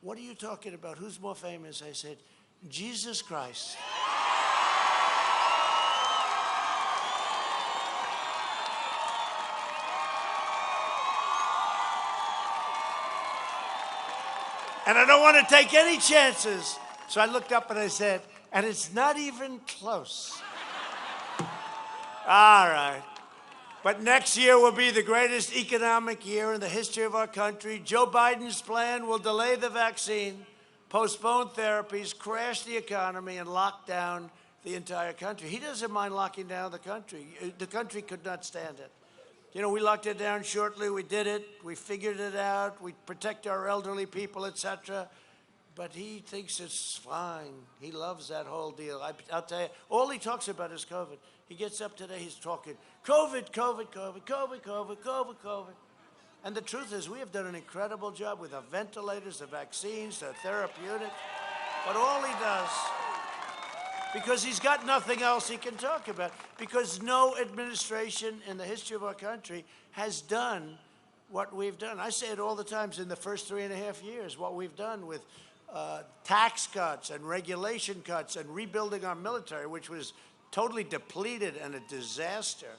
What are you talking about? Who's more famous? I said, Jesus Christ. And I don't want to take any chances. So I looked up and I said, and it's not even close. All right. But next year will be the greatest economic year in the history of our country. Joe Biden's plan will delay the vaccine, postpone therapies, crash the economy, and lock down the entire country. He doesn't mind locking down the country. The country could not stand it. You know, we locked it down shortly. We did it. We figured it out. We protect our elderly people, etc. But he thinks it's fine. He loves that whole deal. I'll tell you, all he talks about is COVID. He gets up today, he's talking COVID, COVID, COVID, COVID, COVID, COVID, COVID. And the truth is, we have done an incredible job with the ventilators, the vaccines, the therapeutics. But all he does, because he's got nothing else he can talk about, because no administration in the history of our country has done what we've done. I say it all the time in the first 3.5 years, what we've done with tax cuts and regulation cuts and rebuilding our military, which was totally depleted and a disaster.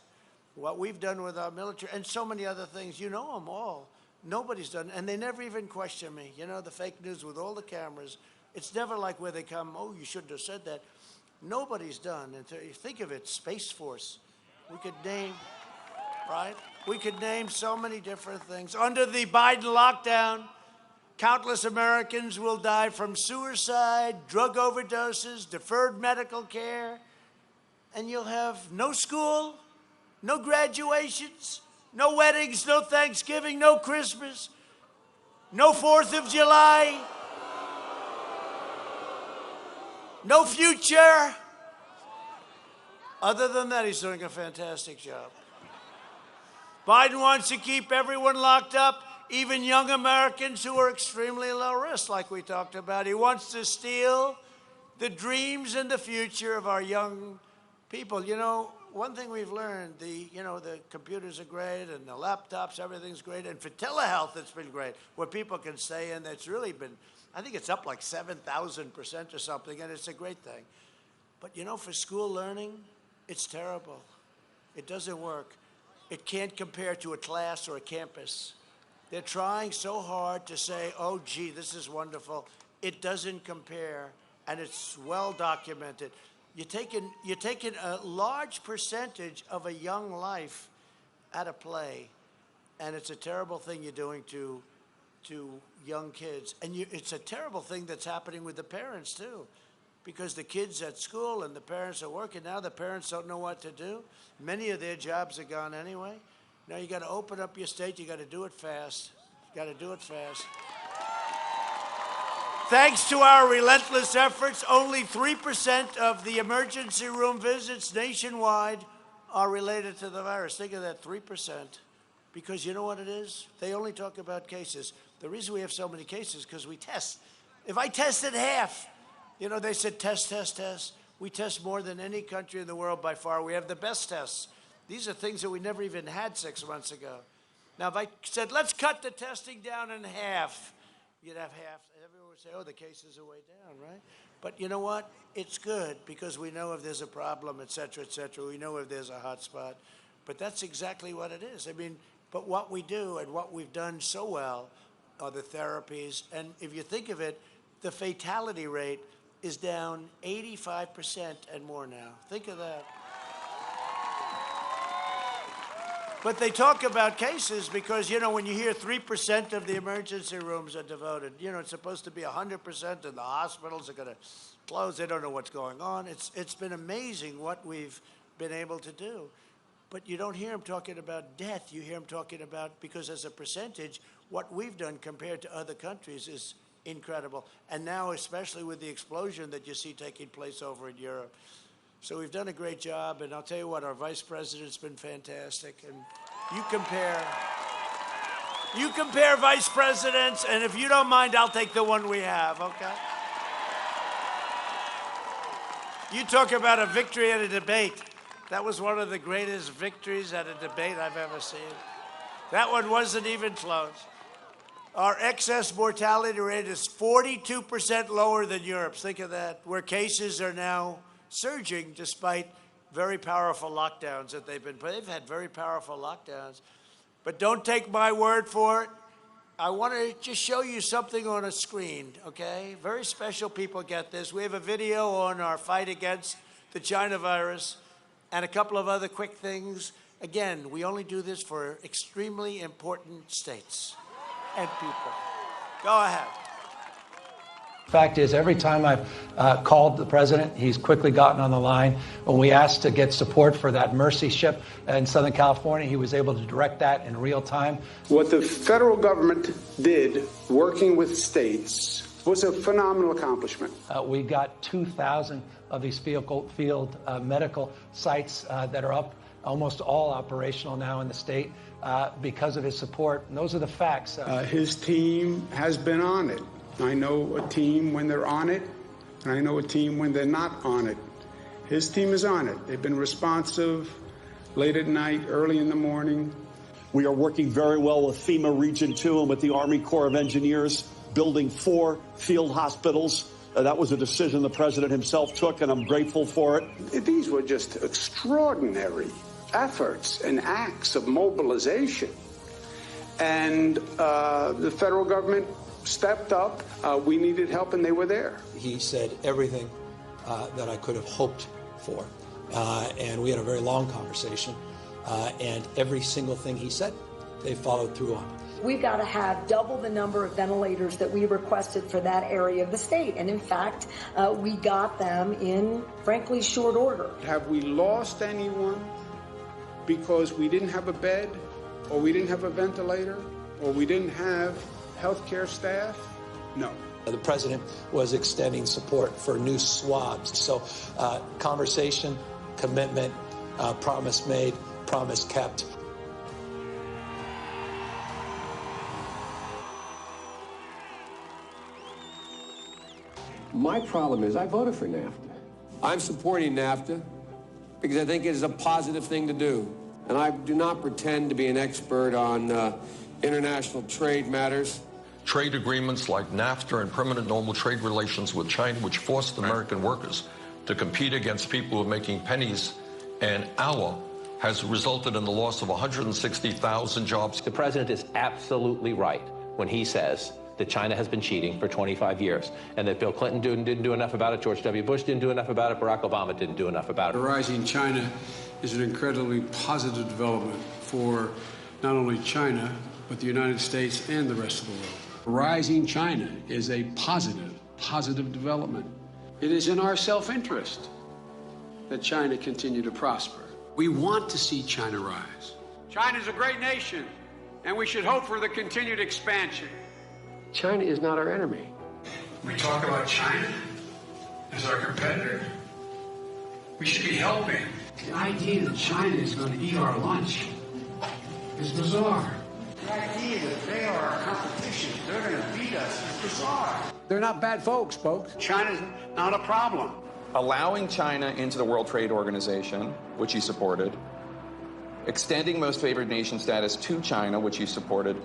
What we've done with our military and so many other things, you know them all. Nobody's done, and they never even question me. You know, the fake news with all the cameras, it's never like where they come, oh, you shouldn't have said that. Nobody's done. And think of it, Space Force. We could name, right? We could name so many different things. Under the Biden lockdown, countless Americans will die from suicide, drug overdoses, deferred medical care, and you'll have no school, no graduations, no weddings, no Thanksgiving, no Christmas, no 4th of July, no future. Other than that, he's doing a fantastic job. Biden wants to keep everyone locked up, even young Americans who are extremely low risk, like we talked about. He wants to steal the dreams and the future of our young people. You know, one thing we've learned, the computers are great and the laptops, everything's great. And for telehealth, it's been great, where people can stay in. It's really been, I think it's up like 7,000% or something, and it's a great thing. But for school learning, it's terrible. It doesn't work. It can't compare to a class or a campus. They're trying so hard to say, oh, gee, this is wonderful. It doesn't compare, and it's well documented. You're taking a large percentage of a young life out of play, and it's a terrible thing you're doing to young kids. And it's a terrible thing that's happening with the parents, too, because the kids at school and the parents are working. Now the parents don't know what to do. Many of their jobs are gone anyway. Now you got to open up your state. You got to do it fast. You got to do it fast. Thanks to our relentless efforts, only 3% of the emergency room visits nationwide are related to the virus. Think of that, 3%. Because you know what it is? They only talk about cases. The reason we have so many cases is because we test. If I tested half, they said test. We test more than any country in the world by far. We have the best tests. These are things that we never even had 6 months ago. Now, if I said, let's cut the testing down in half, you'd have half. Everyone would say, oh, the cases are way down, right? But you know what? It's good because we know if there's a problem, et cetera, et cetera. We know if there's a hot spot. But that's exactly what it is. I mean, but what we do and what we've done so well are the therapies. And if you think of it, the fatality rate is down 85% and more now. Think of that. But they talk about cases because, when you hear 3% of the emergency rooms are devoted, it's supposed to be 100% and the hospitals are going to close. They don't know what's going on. It's been amazing what we've been able to do. But you don't hear them talking about death. You hear them talking about, because as a percentage, what we've done compared to other countries is incredible. And now, especially with the explosion that you see taking place over in Europe. So we've done a great job, and I'll tell you what, our vice president's been fantastic. And you compare vice presidents, and if you don't mind, I'll take the one we have, okay? You talk about a victory at a debate. That was one of the greatest victories at a debate I've ever seen. That one wasn't even close. Our excess mortality rate is 42% lower than Europe's. Think of that, where cases are now surging despite very powerful lockdowns that they've had very powerful lockdowns. But don't take my word for it. I want to just show you something on a screen, okay? Very special people get this. We have a video on our fight against the China virus and a couple of other quick things. Again, we only do this for extremely important states and people. Go ahead. Fact is, every time I've called the president, he's quickly gotten on the line. When we asked to get support for that Mercy ship in Southern California, he was able to direct that in real time. What the federal government did, working with states, was a phenomenal accomplishment. We got 2,000 of these field medical sites that are up, almost all operational now in the state because of his support. And those are the facts. His team has been on it. I know a team when they're on it, and I know a team when they're not on it. His team is on it. They've been responsive late at night, early in the morning. We are working very well with FEMA Region 2 and with the Army Corps of Engineers, building 4 field hospitals. That was a decision the president himself took, and I'm grateful for it. These were just extraordinary efforts and acts of mobilization. And the federal government stepped up. We needed help, and they were there. He said everything that I could have hoped for. And we had a very long conversation. And every single thing he said, they followed through on. We've got to have double the number of ventilators that we requested for that area of the state. And in fact, we got them in, frankly, short order. Have we lost anyone because we didn't have a bed, or we didn't have a ventilator, or we didn't have healthcare staff? No. The president was extending support for new swabs. So conversation, commitment, promise made, promise kept. My problem is I voted for NAFTA. I'm supporting NAFTA because I think it is a positive thing to do. And I do not pretend to be an expert on international trade matters. Trade agreements like NAFTA and permanent normal trade relations with China, which forced American workers to compete against people who are making pennies an hour, has resulted in the loss of 160,000 jobs. The president is absolutely right when he says that China has been cheating for 25 years, and that Bill Clinton didn't do enough about it, George W. Bush didn't do enough about it, Barack Obama didn't do enough about it. Rising China is an incredibly positive development for not only China, but the United States and the rest of the world. Rising China is a positive development. It is in our self-interest that China continue to prosper. We want to see China rise. China is a great nation, and we should hope for the continued expansion. China is not our enemy. We talk about China as our competitor. We should be helping. The idea that China is going to eat our lunch is bizarre. The idea that they are our competition, they're going to beat us, is bizarre. They're not bad folks. China's not a problem. Allowing China into the World Trade Organization, which he supported, extending most favored nation status to China, which he supported,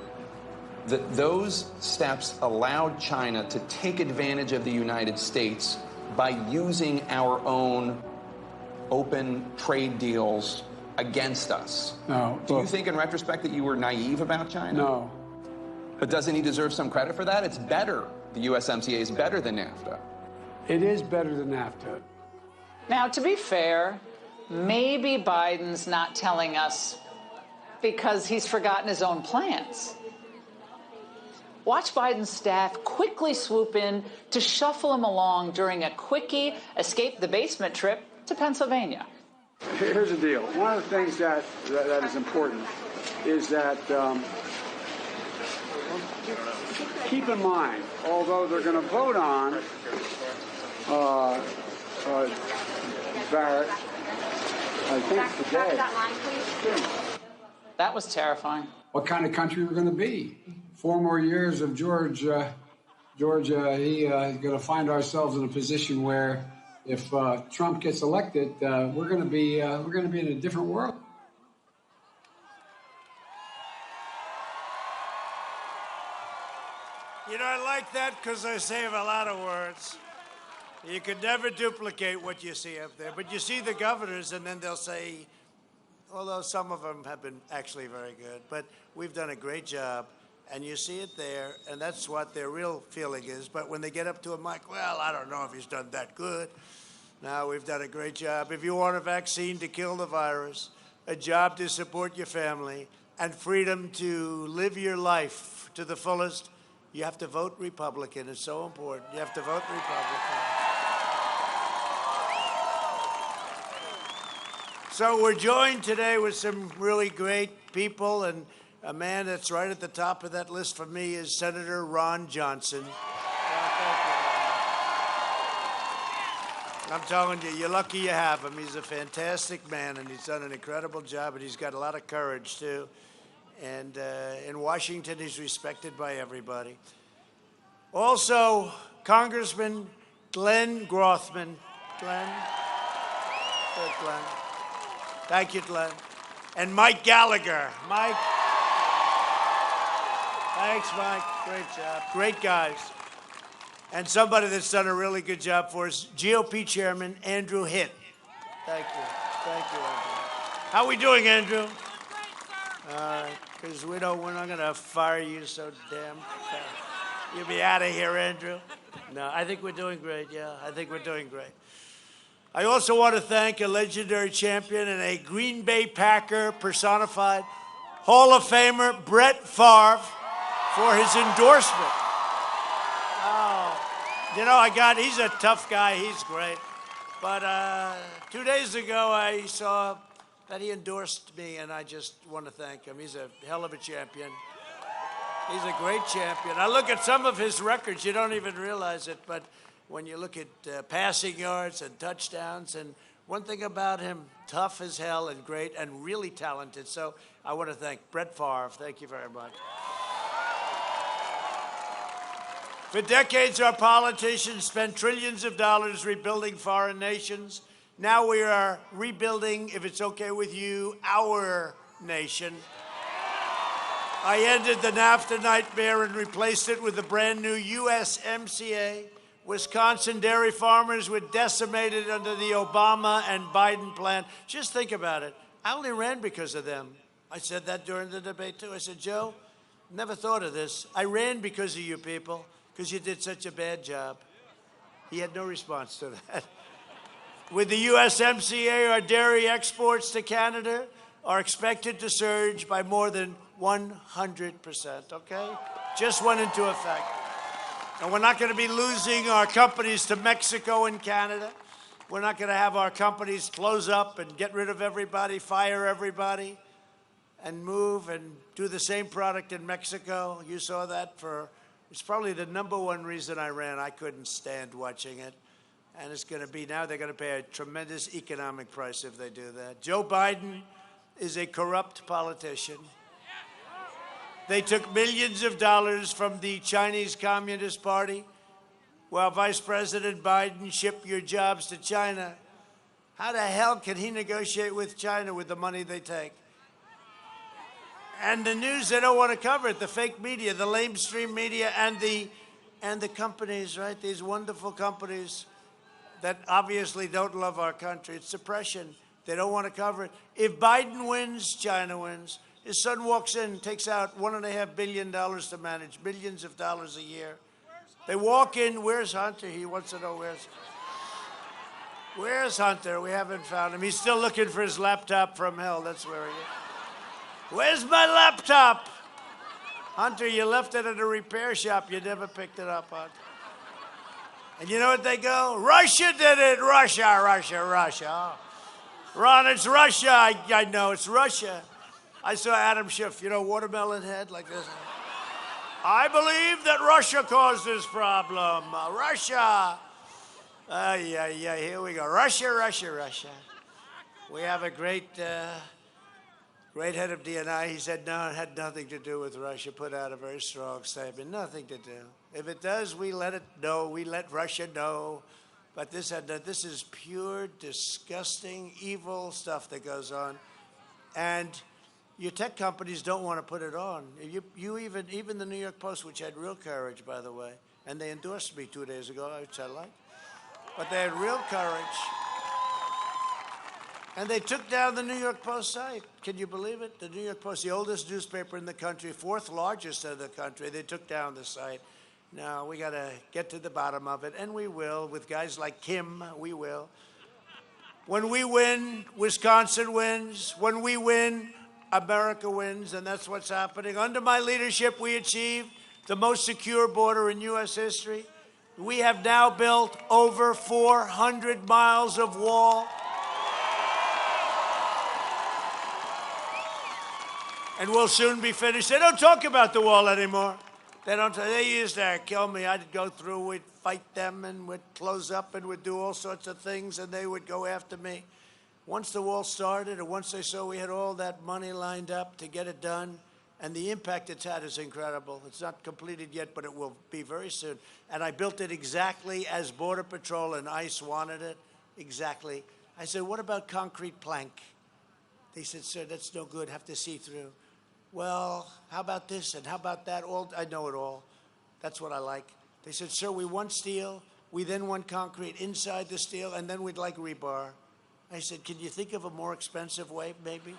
those steps allowed China to take advantage of the United States by using our own open trade deals against us. No. Do you think in retrospect that you were naive about China? No. But doesn't he deserve some credit for that? It's better. The USMCA is better than NAFTA. It is better than NAFTA. Now, to be fair, maybe Biden's not telling us because he's forgotten his own plans. Watch Biden's staff quickly swoop in to shuffle him along during a quickie escape-the-basement trip to Pennsylvania. Here's the deal. One of the things that is important is that keep in mind, although they're going to vote on Barrett, I think today. That was terrifying. What kind of country we're going to be? 4 more years of Georgia, is going to find ourselves in a position where, if Trump gets elected, we're going to be in a different world. You know, I like that because I save a lot of words. You could never duplicate what you see up there. But you see the governors, and then they'll say, although some of them have been actually very good, but we've done a great job. And you see it there, and that's what their real feeling is. But when they get up to a mic, well, I don't know if he's done that good. No, we've done a great job. If you want a vaccine to kill the virus, a job to support your family, and freedom to live your life to the fullest, you have to vote Republican. It's so important. You have to vote Republican. So we're joined today with some really great people, and a man that's right at the top of that list for me is Senator Ron Johnson. I'm telling you, you're lucky you have him. He's a fantastic man, and he's done an incredible job, and he's got a lot of courage, too. And in Washington, he's respected by everybody. Also, Congressman Glenn Grothman. Glenn? Good, Glenn. Thank you, Glenn. And Mike Gallagher. Mike. Thanks, Mike. Great job. Great guys. And somebody that's done a really good job for us, GOP Chairman Andrew Hitt. Thank you. Thank you, Andrew. How we doing, Andrew? All right, because we're not going to fire you so damn fast. You'll be out of here, Andrew. No, I think we're doing great, yeah. I think we're doing great. I also want to thank a legendary champion and a Green Bay Packer personified, Hall of Famer Brett Favre, for his endorsement. Oh, you know, he's a tough guy. He's great. But 2 days ago, I saw that he endorsed me, and I just want to thank him. He's a hell of a champion. He's a great champion. I look at some of his records. You don't even realize it, but when you look at passing yards and touchdowns, and one thing about him, tough as hell and great and really talented. So I want to thank Brett Favre. Thank you very much. For decades, our politicians spent trillions of dollars rebuilding foreign nations. Now we are rebuilding, if it's okay with you, our nation. I ended the NAFTA nightmare and replaced it with the brand new USMCA. Wisconsin dairy farmers were decimated under the Obama and Biden plan. Just think about it. I only ran because of them. I said that during the debate, too. I said, Joe, never thought of this. I ran because of you people, because you did such a bad job. He had no response to that. With the USMCA, our dairy exports to Canada are expected to surge by more than 100%, okay? Just went into effect. And we're not going to be losing our companies to Mexico and Canada. We're not going to have our companies close up and get rid of everybody, fire everybody, and move and do the same product in Mexico. You saw that it's probably the #1 reason I ran. I couldn't stand watching it. And it's going to be, now they're going to pay a tremendous economic price if they do that. Joe Biden is a corrupt politician. They took millions of dollars from the Chinese Communist Party while Vice President Biden shipped your jobs to China. How the hell can he negotiate with China with the money they take? And the news, they don't want to cover it. The fake media, the lamestream media, and the companies, right? These wonderful companies that obviously don't love our country. It's suppression. They don't want to cover it. If Biden wins, China wins. His son walks in, takes out $1.5 billion to manage, billions of dollars a year. They walk in, where's Hunter? He wants to know where's Hunter? We haven't found him. He's still looking for his laptop from hell. That's where he is. Where's my laptop? Hunter, you left it at a repair shop. You never picked it up, Hunter. And you know what they go? Russia did it. Russia, Russia, Russia. Ron, it's Russia. I know, it's Russia. I saw Adam Schiff, watermelon head like this. I believe that Russia caused this problem. Russia. Yeah, here we go. Russia, Russia, Russia. We have a great head of DNI. He said, no, it had nothing to do with Russia. Put out a very strong statement. Nothing to do. If it does, we let it know. We let Russia know. But this is pure, disgusting, evil stuff that goes on. And your tech companies don't want to put it on. Even the New York Post, which had real courage, by the way, and they endorsed me 2 days ago, which I like. But they had real courage. And they took down the New York Post site. Can you believe it? The New York Post, the oldest newspaper in the country, 4th largest in the country, they took down the site. Now, we got to get to the bottom of it, and we will. With guys like Kim, we will. When we win, Wisconsin wins. When we win, America wins, and that's what's happening. Under my leadership, we achieved the most secure border in U.S. history. We have now built over 400 miles of wall. And we'll soon be finished. They don't talk about the wall anymore. They used to kill me. I'd go through, we'd fight them, and we'd close up, and we'd do all sorts of things, and they would go after me. Once the wall started, or once they saw we had all that money lined up to get it done, and the impact it's had is incredible. It's not completed yet, but it will be very soon. And I built it exactly as Border Patrol and ICE wanted it, exactly. I said, what about concrete plank? They said, sir, that's no good, have to see through. Well, how about this and how about that? I know it all. That's what I like. They said, sir, we want steel. We then want concrete inside the steel, and then we'd like rebar. I said, can you think of a more expensive way, maybe?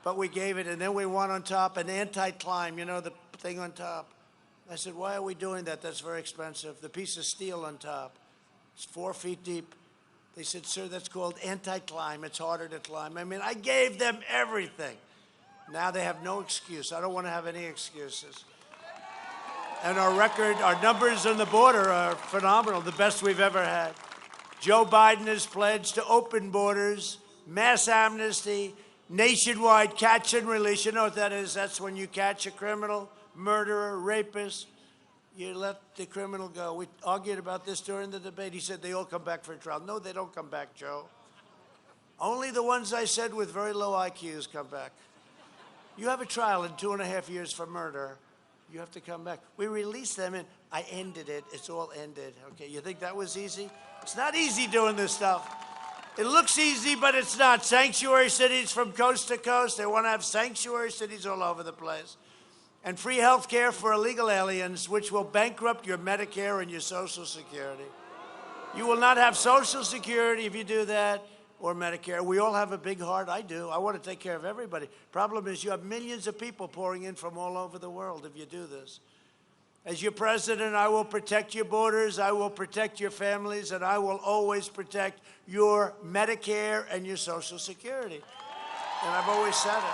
But we gave it, and then we want on top an anti-climb, the thing on top. I said, why are we doing that? That's very expensive. The piece of steel on top, it's 4 feet deep. They said, sir, that's called anti-climb. It's harder to climb. I mean, I gave them everything. Now they have no excuse. I don't want to have any excuses. And our numbers on the border are phenomenal, the best we've ever had. Joe Biden has pledged to open borders, mass amnesty, nationwide catch and release. You know what that is? That's when you catch a criminal, murderer, rapist, you let the criminal go. We argued about this during the debate. He said they all come back for trial. No, they don't come back, Joe. Only the ones I said with very low IQs come back. You have a trial in 2.5 years for murder. You have to come back. We released them, and I ended it. It's all ended. Okay, you think that was easy? It's not easy doing this stuff. It looks easy, but it's not. Sanctuary cities from coast to coast. They want to have sanctuary cities all over the place. And free health care for illegal aliens, which will bankrupt your Medicare and your Social Security. You will not have Social Security if you do that, or Medicare. We all have a big heart. I do. I want to take care of everybody. Problem is you have millions of people pouring in from all over the world if you do this. As your president, I will protect your borders, I will protect your families, and I will always protect your Medicare and your Social Security. And I've always said it.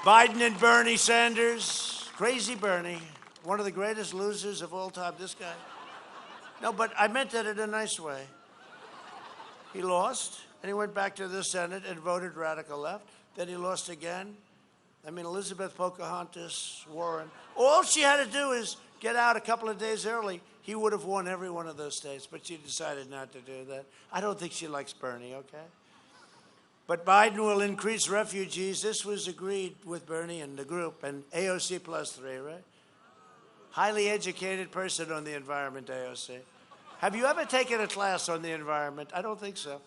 Biden and Bernie Sanders, crazy Bernie, one of the greatest losers of all time, this guy. No, but I meant that in a nice way. He lost, and he went back to the Senate and voted radical left. Then he lost again. I mean, Elizabeth, Pocahontas, Warren. All she had to do is get out a couple of days early. He would have won every one of those states, but she decided not to do that. I don't think she likes Bernie, okay? But Biden will increase refugees. This was agreed with Bernie and the group, and AOC +3, right? Highly educated person on the environment, AOC. Have you ever taken a class on the environment? I don't think so.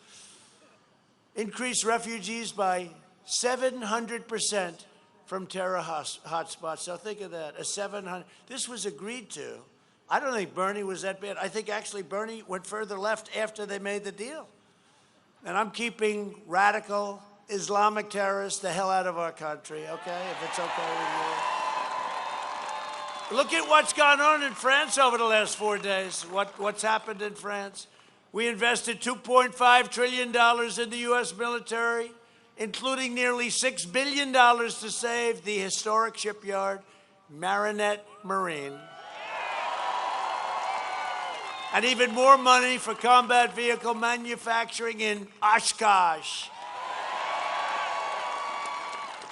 Increase refugees by 700% from terror hotspots. So think of that, a 700. This was agreed to. I don't think Bernie was that bad. I think actually Bernie went further left after they made the deal. And I'm keeping radical Islamic terrorists the hell out of our country, okay, if it's okay with you. Look at what's gone on in France over the last 4 days, what's happened in France. We invested $2.5 trillion in the U.S. military, including nearly $6 billion to save the historic shipyard, Marinette Marine. And even more money for combat vehicle manufacturing in Oshkosh.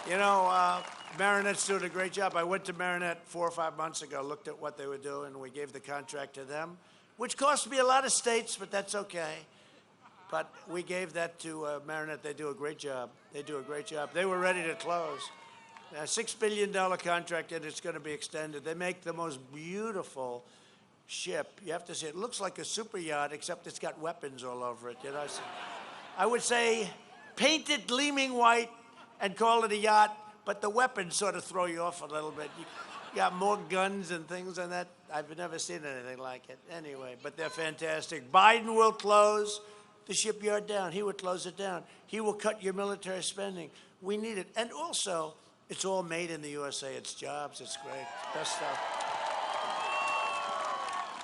You know, Marinette's doing a great job. I went to Marinette 4 or 5 months ago, looked at what they were doing, and we gave the contract to them, which cost me a lot of states, but that's okay. But we gave that to Marinette. They do a great job. They do a great job. They were ready to close. A $6 billion contract, and it's going to be extended. They make the most beautiful ship. You have to see, it looks like a super yacht, except it's got weapons all over it. You know, I would say paint it gleaming white and call it a yacht, but the weapons sort of throw you off a little bit. You got more guns and things than that. I've never seen anything like it. Anyway, but they're fantastic. Biden will close the shipyard down. He would close it down. He will cut your military spending. We need it. And also, it's all made in the USA. It's jobs. It's great. It's best stuff.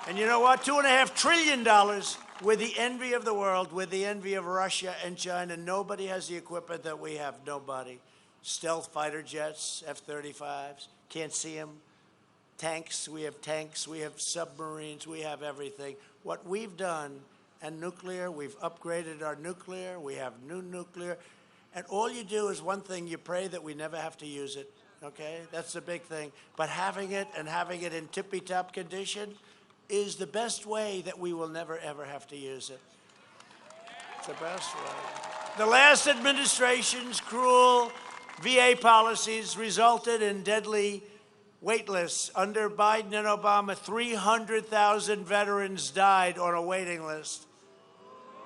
And you know what? $2.5 trillion. We're the envy of the world. We're the envy of Russia and China. Nobody has the equipment that we have. Nobody. Stealth fighter jets, F-35s. Can't see them. Tanks. We have tanks. We have submarines. We have everything. What we've done, and nuclear, we've upgraded our nuclear. We have new nuclear. And all you do is one thing. You pray that we never have to use it. Okay? That's the big thing. But having it and having it in tippy-top condition is the best way that we will never, ever have to use it. It's the best way. The last administration's cruel VA policies resulted in deadly wait lists. Under Biden and Obama, 300,000 veterans died on a waiting list.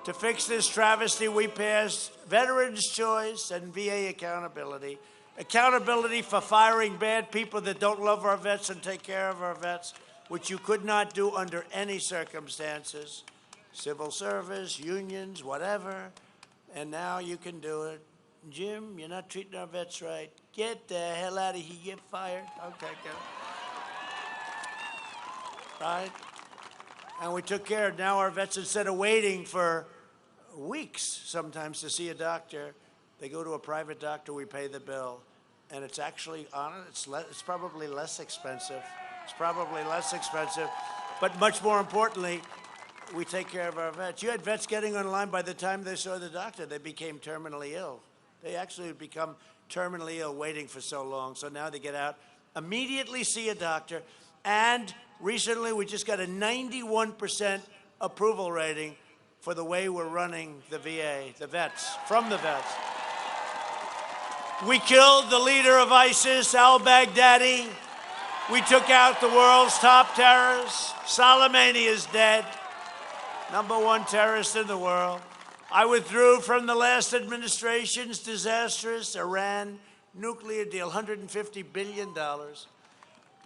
To fix this travesty, we passed Veterans' Choice and VA accountability. Accountability for firing bad people that don't love our vets and take care of our vets, which you could not do under any circumstances. Civil service, unions, whatever. And now you can do it. Jim, you're not treating our vets right. Get the hell out of here. Get fired. Okay, go. Right? And we took care of now our vets, instead of waiting for weeks sometimes to see a doctor, they go to a private doctor, we pay the bill. And it's actually, it's probably less expensive. It's probably less expensive, but much more importantly, we take care of our vets. You had vets getting online by the time they saw the doctor, they became terminally ill. They actually would become terminally ill waiting for so long. So now they get out, immediately see a doctor, and recently we just got a 91% approval rating for the way we're running the VA, the vets, from the vets. We killed the leader of ISIS, al-Baghdadi. We took out the world's top terrorist. Soleimani is dead. #1 terrorist in the world. I withdrew from the last administration's disastrous Iran nuclear deal, $150 billion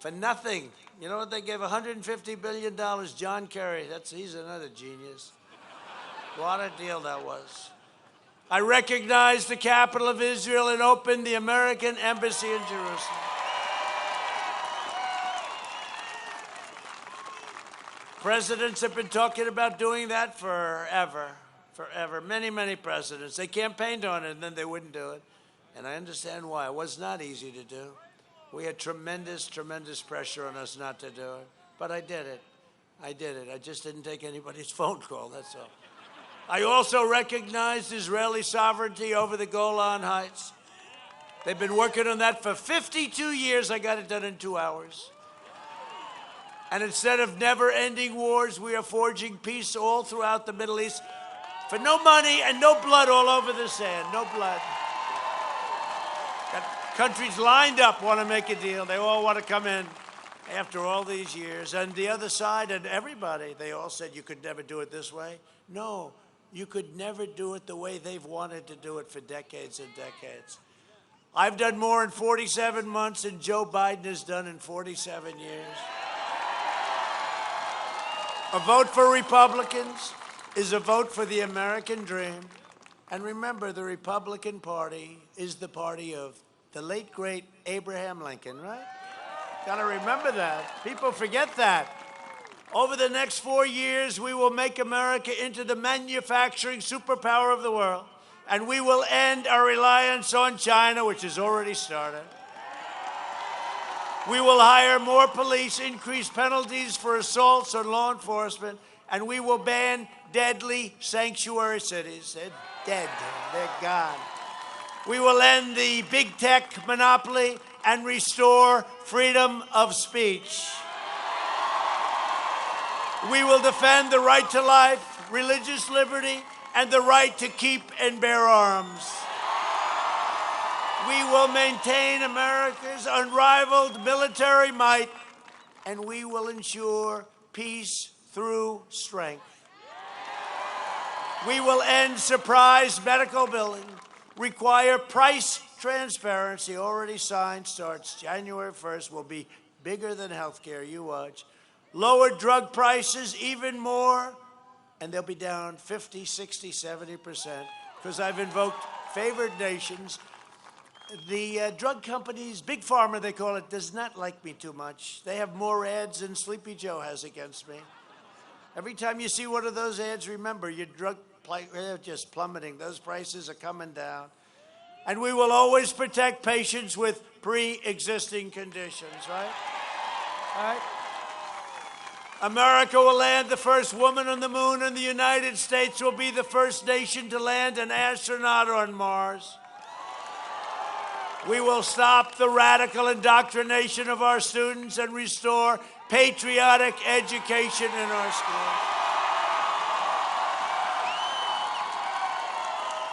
for nothing. You know what they gave $150 billion? John Kerry, he's another genius. What a deal that was. I recognized the capital of Israel and opened the American embassy in Jerusalem. Presidents have been talking about doing that forever. Many, many presidents. They campaigned on it and then they wouldn't do it. And I understand why. It was not easy to do. We had tremendous, tremendous pressure on us not to do it. But I did it. I just didn't take anybody's phone call, that's all. I also recognized Israeli sovereignty over the Golan Heights. They've been working on that for 52 years. I got it done in 2 hours. And instead of never-ending wars, we are forging peace all throughout the Middle East for no money and no blood all over the sand. No blood. Got countries lined up want to make a deal. They all want to come in after all these years. And the other side and everybody, they all said you could never do it this way. No, you could never do it the way they've wanted to do it for decades and decades. I've done more in 47 months than Joe Biden has done in 47 years. A vote for Republicans is a vote for the American dream. And remember, the Republican Party is the party of the late, great Abraham Lincoln, right? Gotta remember that. People forget that. Over the next 4 years, we will make America into the manufacturing superpower of the world. And we will end our reliance on China, which has already started. We will hire more police, increase penalties for assaults on law enforcement, and we will ban deadly sanctuary cities. They're dead. They're gone. We will end the big tech monopoly and restore freedom of speech. We will defend the right to life, religious liberty, and the right to keep and bear arms. We will maintain America's unrivaled military might, and we will ensure peace through strength. We will end surprise medical billing, require price transparency, already signed, starts January 1st, will be bigger than healthcare, you watch. Lower drug prices even more, and they'll be down 50, 60, 70%, because I've invoked favored nations. The drug companies, Big Pharma they call it, does not like me too much. They have more ads than Sleepy Joe has against me. Every time you see one of those ads, remember, your drug they're just plummeting. Those prices are coming down. And we will always protect patients with pre-existing conditions, right? All right? America will land the first woman on the moon, and the United States will be the first nation to land an astronaut on Mars. We will stop the radical indoctrination of our students and restore patriotic education in our schools.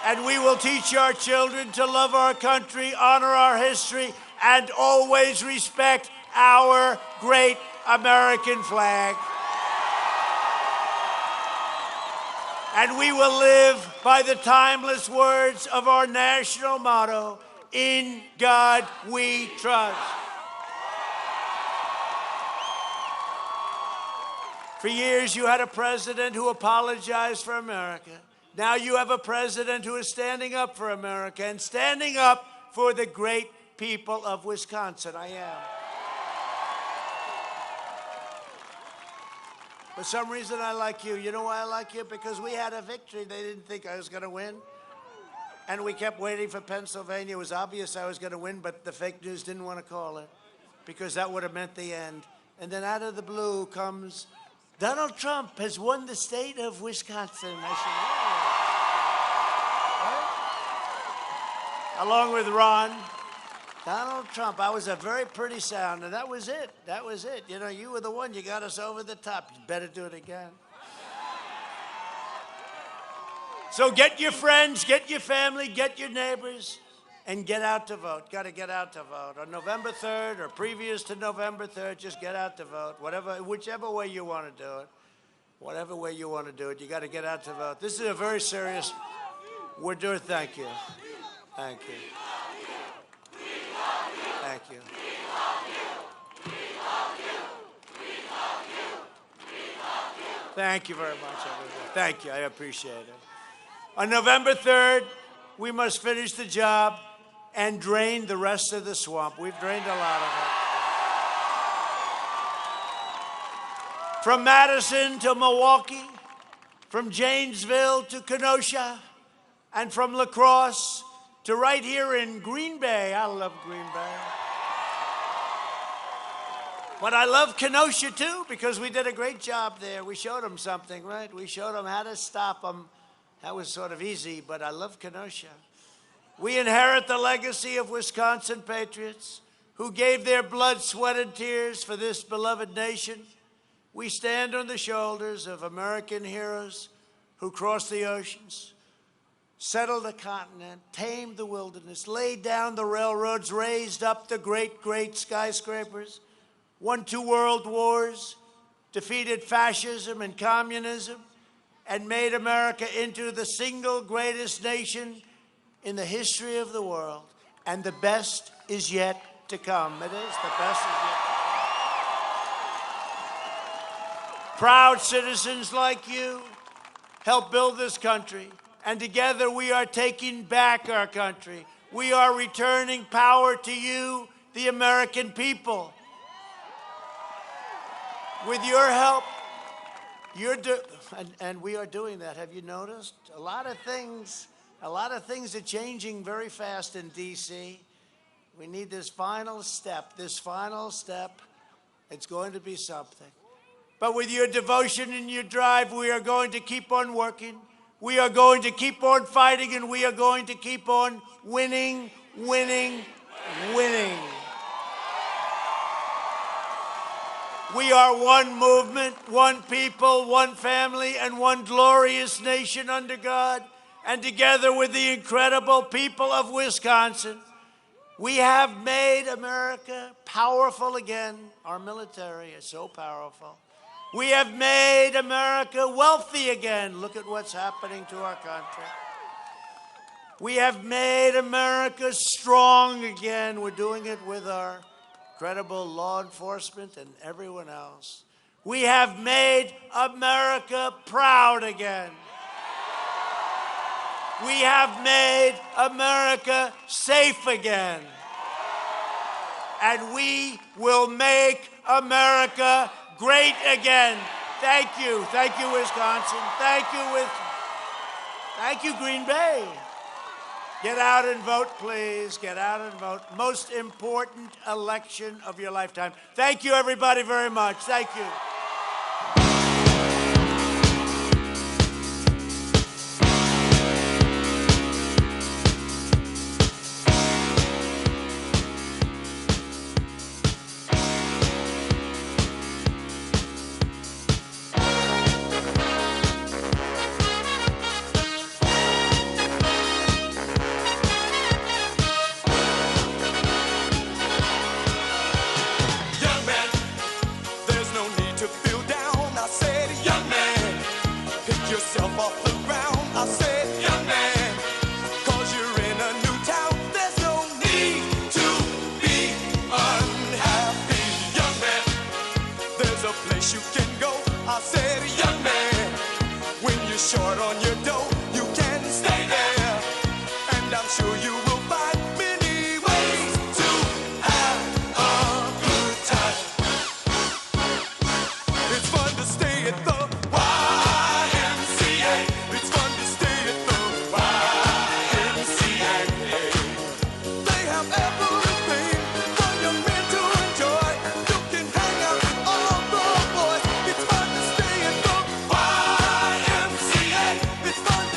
And we will teach our children to love our country, honor our history, and always respect our great American flag. And we will live by the timeless words of our national motto, "In God we trust." For years, you had a president who apologized for America. Now you have a president who is standing up for America and standing up for the great people of Wisconsin. I am. For some reason, I like you. You know why I like you? Because we had a victory. They didn't think I was going to win. And we kept waiting for Pennsylvania. It was obvious I was going to win, but the fake news didn't want to call it because that would have meant the end. And then out of the blue comes, Donald Trump has won the state of Wisconsin. I said, yeah. Right? Along with Ron, Donald Trump. I was a very pretty sound, and that was it. That was it. You know, you were the one. You got us over the top. You better do it again. So get your friends, get your family, get your neighbors, and get out to vote. Got to get out to vote. On November 3rd or previous to November 3rd, just get out to vote, whichever way you want to do it. whatever way you want to do it, you got to get out to vote. This is a very serious. We're doing. Thank you. Thank you. Thank you. Thank you very much, everybody. Thank you. I appreciate it. On November 3rd, we must finish the job and drain the rest of the swamp. We've drained a lot of it. From Madison to Milwaukee, from Janesville to Kenosha, and from La Crosse to right here in Green Bay. I love Green Bay. But I love Kenosha, too, because we did a great job there. We showed them something, right? We showed them how to stop them. That was sort of easy, but I love Kenosha. We inherit the legacy of Wisconsin patriots who gave their blood, sweat, and tears for this beloved nation. We stand on the shoulders of American heroes who crossed the oceans, settled the continent, tamed the wilderness, laid down the railroads, raised up the great, great skyscrapers, won 2 world wars, defeated fascism and communism, and made America into the single greatest nation in the history of the world. And the best is yet to come. It is. The best is yet to come. Proud citizens like you help build this country, and together we are taking back our country. We are returning power to you, the American people. With your help, and we are doing that. Have you noticed? A lot of things are changing very fast in D.C. We need this final step. It's going to be something. But with your devotion and your drive, we are going to keep on working. We are going to keep on fighting, and we are going to keep on winning, winning, winning. We are one movement, one people, one family, and one glorious nation under God. And together with the incredible people of Wisconsin, we have made America powerful again. Our military is so powerful. We have made America wealthy again. Look at what's happening to our country. We have made America strong again. We're doing it with our incredible law enforcement and everyone else. We have made America proud again. We have made America safe again. And we will make America great again. Thank you. Thank you, Wisconsin. Thank you, Green Bay. Get out and vote, please. Get out and vote. Most important election of your lifetime. Thank you, everybody, very much. Thank you. It's fun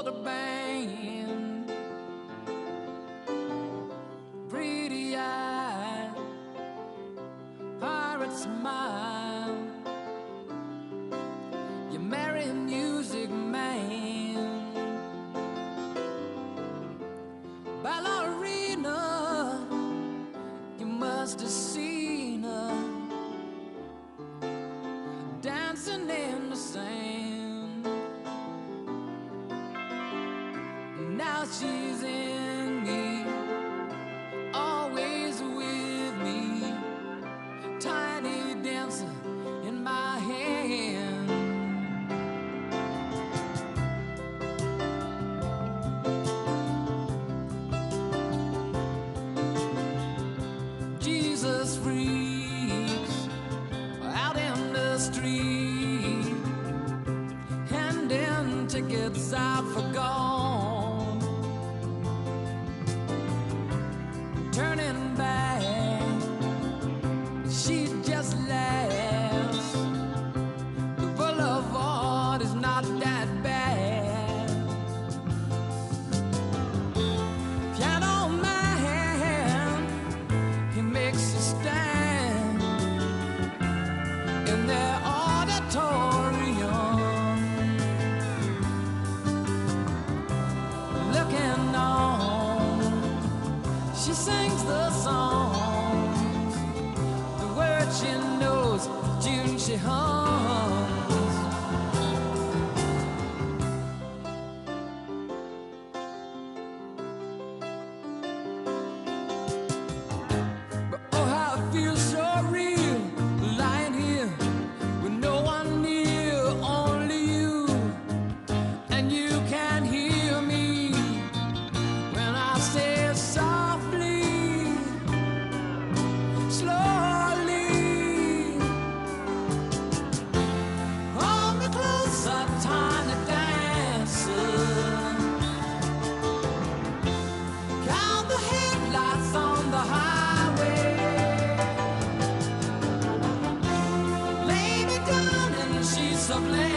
shoulder band, pretty eye, pirate smile. You marry a music man, ballerina. You must have seen her dancing in the sand. Now she's in me, always with me, tiny dancer in my hand. Jesus freaks out in the street, handing tickets out for gone, turning back, she just laughs. The boulevard is not that bad. Piano man, he makes a stand in their auditorium, looking on. She sings the songs, the words she knows, tune she hums. But oh, how it feels so real, lying here with no one near, only you, and you can hear me when I say softly, slowly. Hold me closer, tiny dancer. Count the headlights on the highway. Lay me down in the sheets of land.